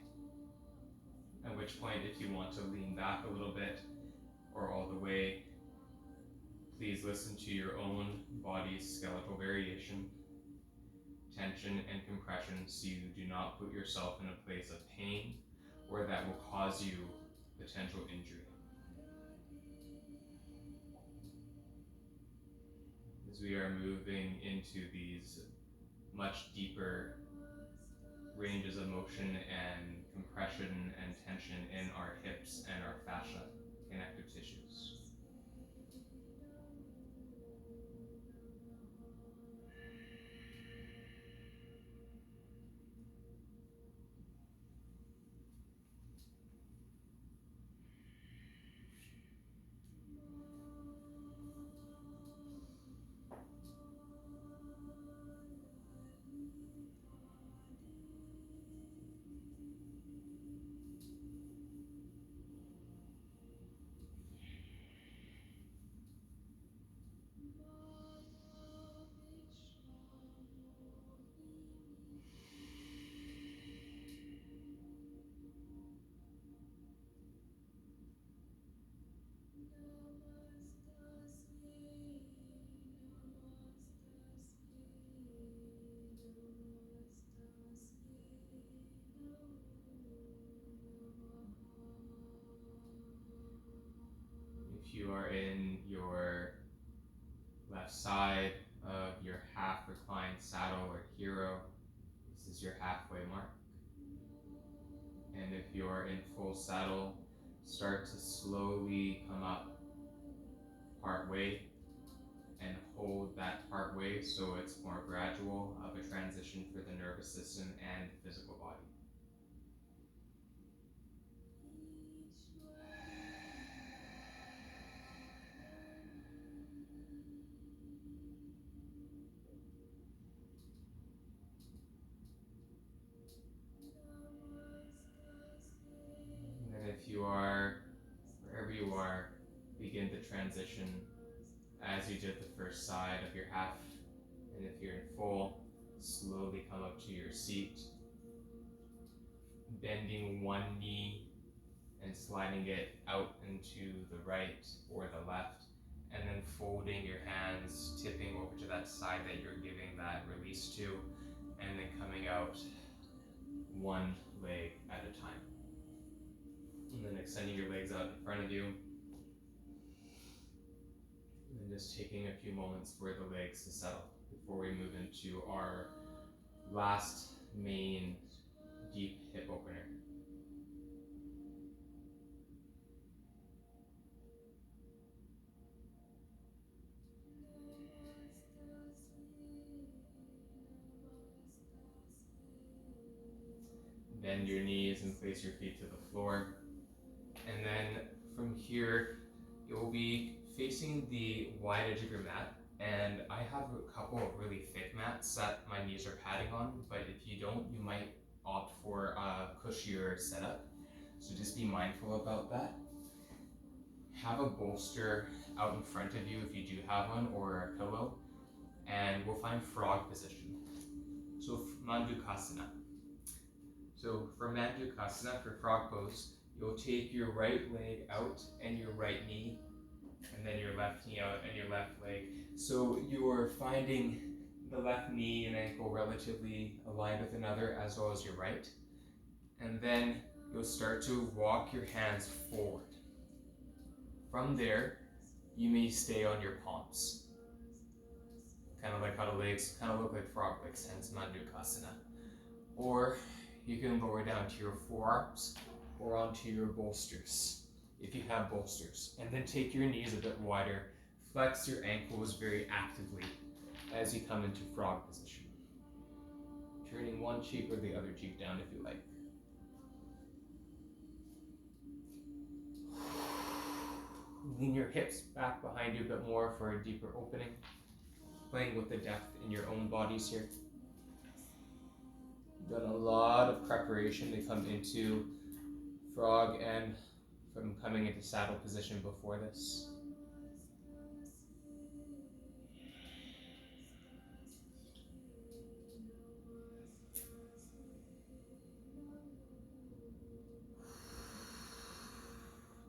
At which point, if you want to lean back a little bit or all the way, please listen to your own body's skeletal variation, tension and compression, so you do not put yourself in a place of pain or that will cause you potential injury. As we are moving into these much deeper ranges of motion and compression and tension in our hips and our fascia connective tissues. If you are in your left side of your half reclined saddle or Hiiro, this is your halfway mark. And if you're in full saddle, start to slowly come up part way and hold that part way so it's more gradual of a transition for the nervous system and the physical body. And then if you are, wherever you are, begin the transition as you did the first side of your half. And if you're in full, slowly come up to your seat, bending one knee and sliding it out into the right or the left, and then folding your hands, tipping over to that side that you're giving that release to, and then coming out one leg at a time. And then extending your legs out in front of you, and then just taking a few moments for the legs to settle before we move into our last main deep hip opener. Bend your knees and place your feet to the floor. And then from here, you'll be facing the wide edge of your mat. And I have a couple of really thick mats that my knees are padding on, but if you don't, you might opt for a cushier setup. So just be mindful about that. Have a bolster out in front of you if you do have one, or a pillow, and we'll find frog position. So Mandukasana. So for Mandukasana, for frog pose, you'll take your right leg out and your right knee, and then your left knee out and your left leg. So you're finding the left knee and ankle relatively aligned with another, as well as your right. And then you'll start to walk your hands forward. From there, you may stay on your palms. Kind of like how the legs kind of look like frog legs, hence Mandukasana. Or you can lower down to your forearms or onto your bolsters, if you have bolsters. And then take your knees a bit wider, flex your ankles very actively as you come into frog position. Turning one cheek or the other cheek down if you like. Lean your hips back behind you a bit more for a deeper opening. Playing with the depth in your own bodies here. You've done a lot of preparation to come into frog and from coming into saddle position before this.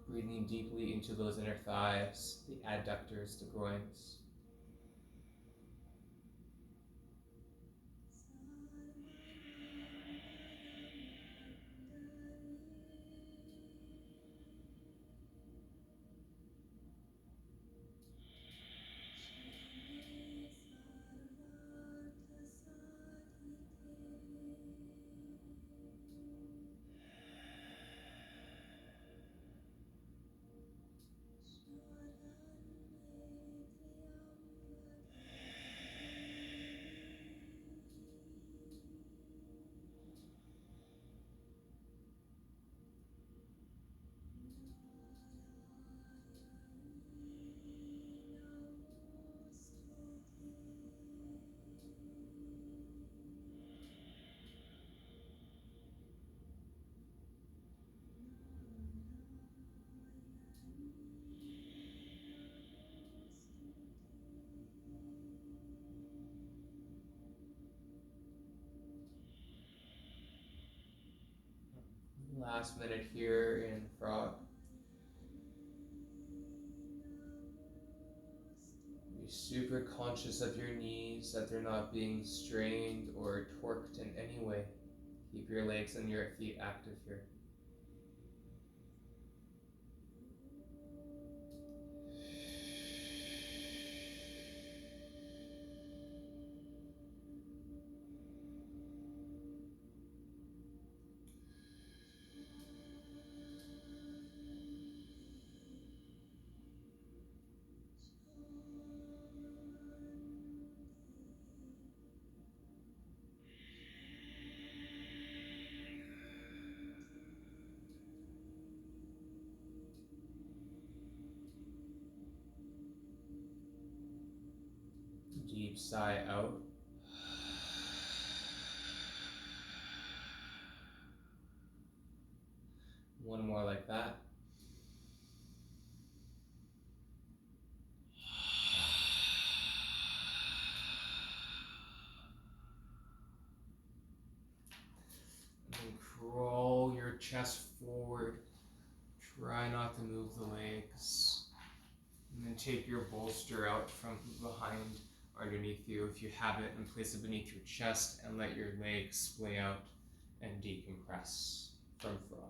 Breathing deeply into those inner thighs, the adductors, the groins. Last minute here in frog. Be super conscious of your knees, that they're not being strained or torqued in any way. Keep your legs and your feet active here. Deep sigh out. One more like that. And then crawl your chest forward. Try not to move the legs. And then take your bolster out from behind underneath you if you have it, and place it beneath your chest and let your legs splay out and decompress from frog.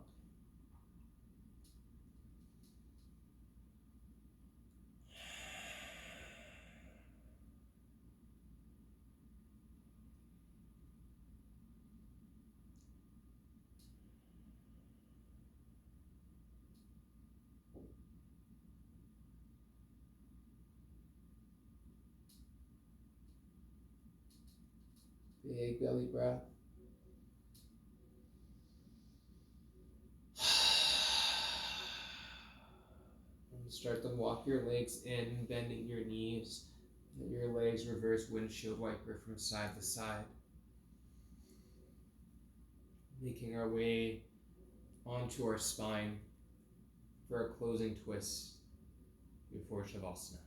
Big belly breath. And start to walk your legs in, bending your knees. Let your legs reverse windshield wiper from side to side. Making our way onto our spine for a closing twist before Shavasana.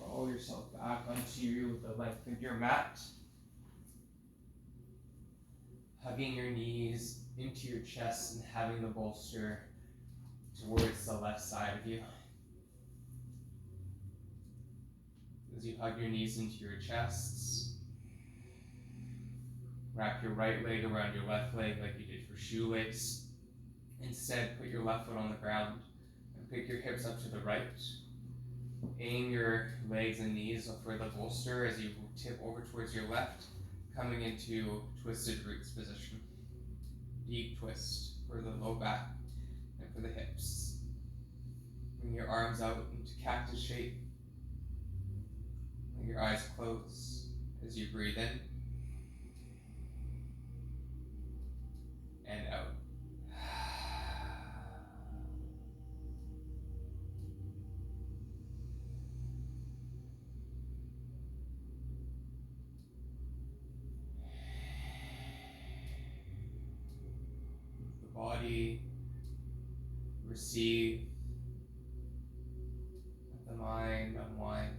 Roll yourself back onto the length of your mat. Hugging your knees into your chest and having the bolster towards the left side of you. As you hug your knees into your chests, wrap your right leg around your left leg like you did for shoelace. Instead, put your left foot on the ground and pick your hips up to the right. Aim your legs and knees for the bolster as you tip over towards your left, coming into twisted roots position. Deep twist for the low back and for the hips. Bring your arms out into cactus shape. Your eyes close as you breathe in and out. The body receive, let the mind unwind.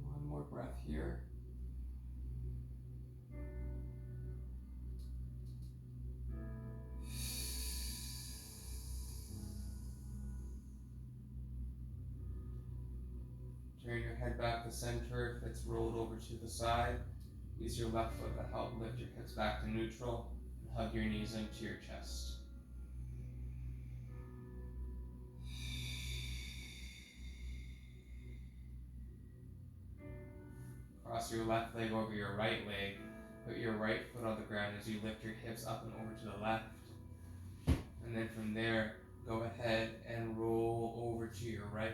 One more breath here. Turn your head back to center if it's rolled over to the side. Use your left foot to help lift your hips back to neutral and hug your knees into your chest. Cross your left leg over your right leg. Put your right foot on the ground as you lift your hips up and over to the left. And then from there, go ahead and roll over to your right.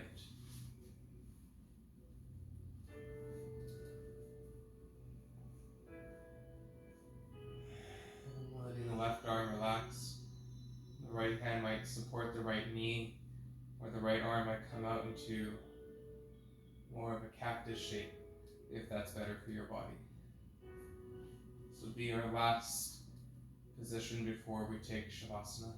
And letting the left arm relax. The right hand might support the right knee, or the right arm might come out into more of a cactus shape, if that's better for your body. This will be our last position before we take Shavasana.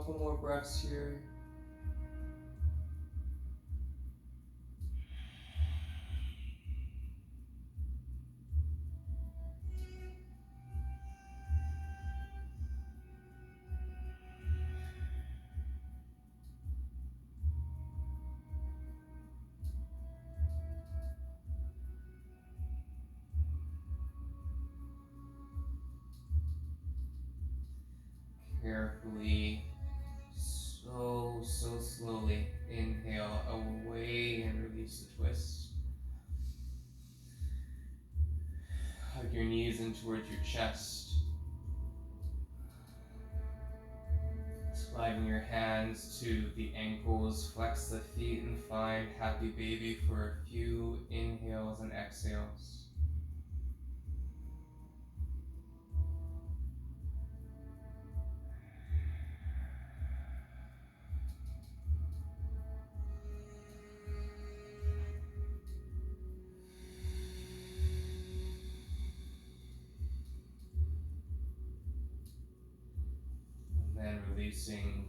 couple more breaths here. Carefully, so slowly, inhale away and release the twist. Hug your knees in towards your chest. Sliding your hands to the ankles, flex the feet and find happy baby for a few inhales and exhales. And then releasing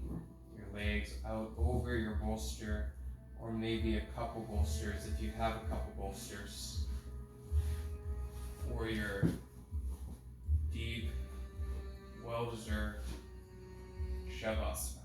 your legs out over your bolster, or maybe a couple bolsters if you have a couple bolsters, for your deep, well-deserved Shavasana.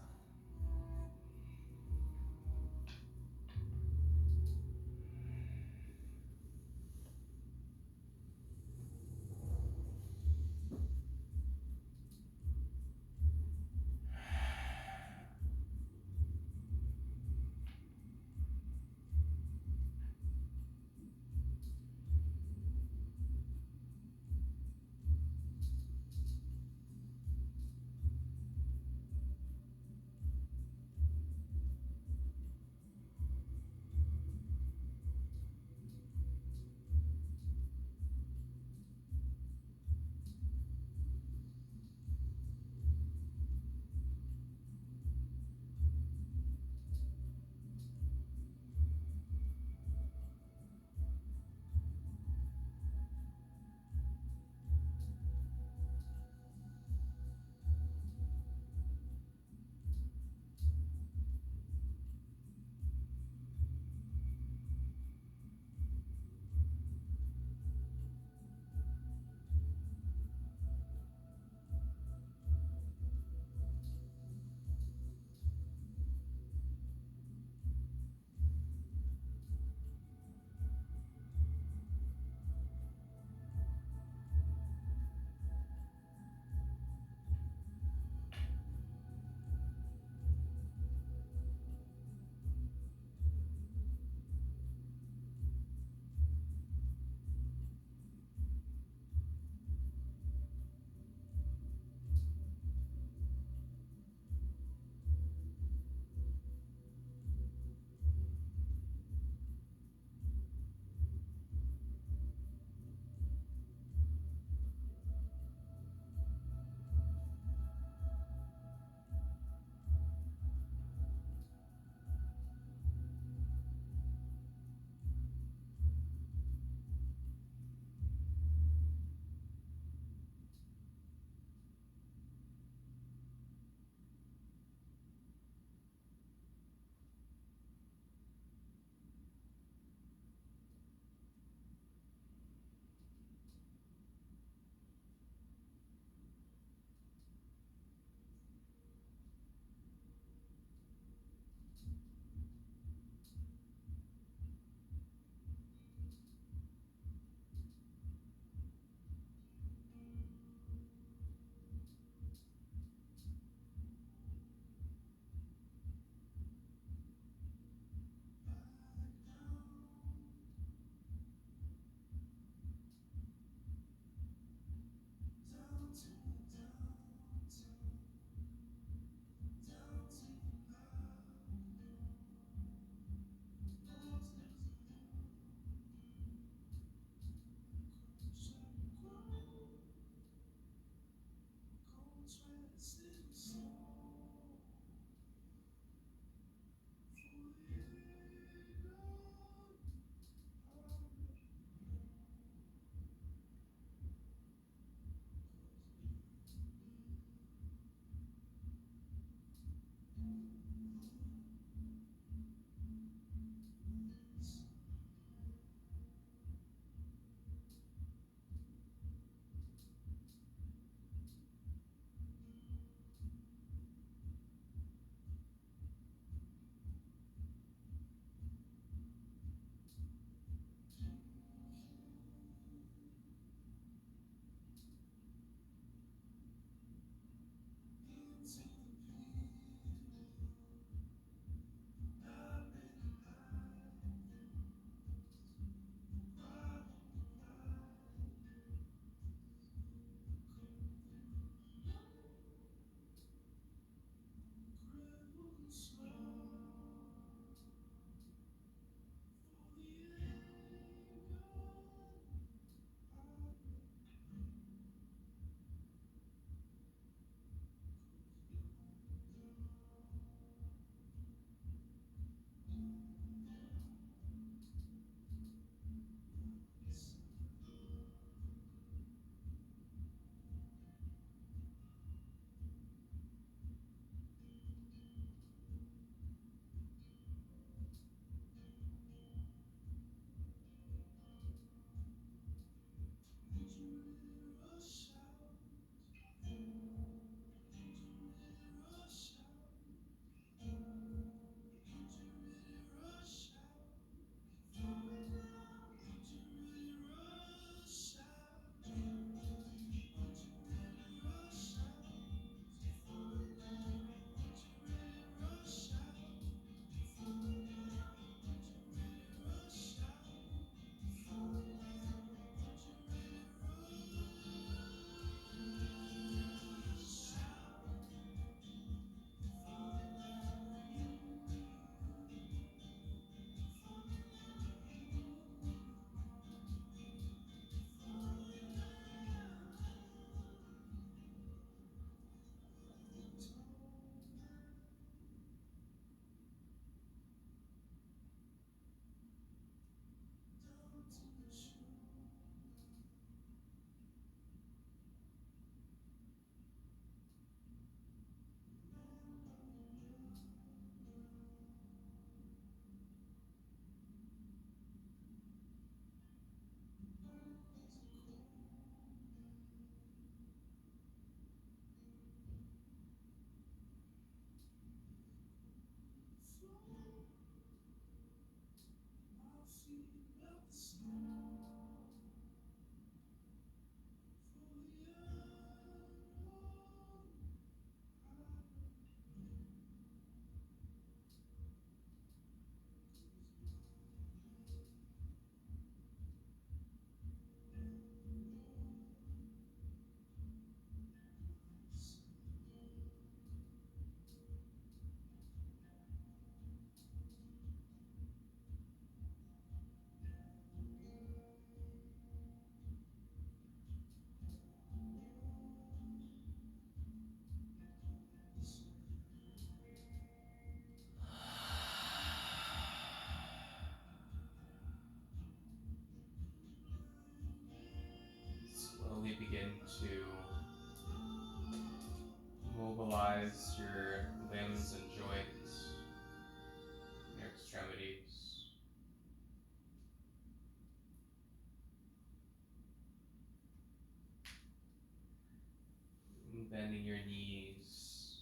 bending your knees,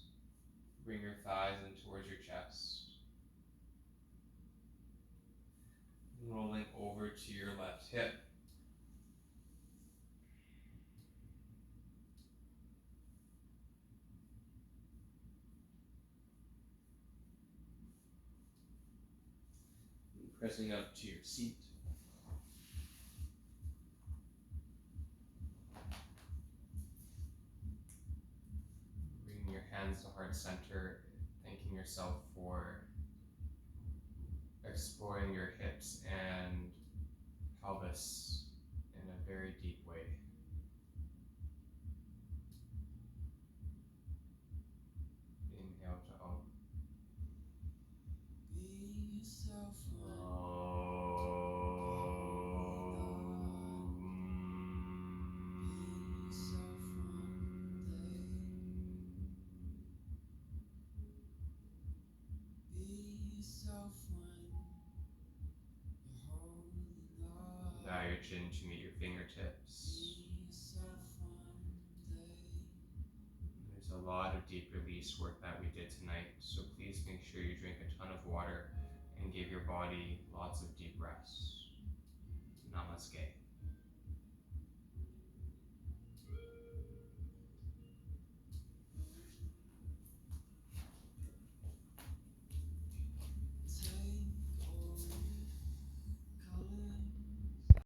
bring your thighs in towards your chest. Rolling over to your left hip. Pressing up to your seat. Bringing your hands to heart center, thanking yourself for exploring your hips and pelvis in a very deep way. Inhale to Om. Be yourself. Allow your chin to meet your fingertips. There's a lot of deep release work that we did tonight, so please make sure you drink a ton of water and give your body lots of deep rest. Namaste.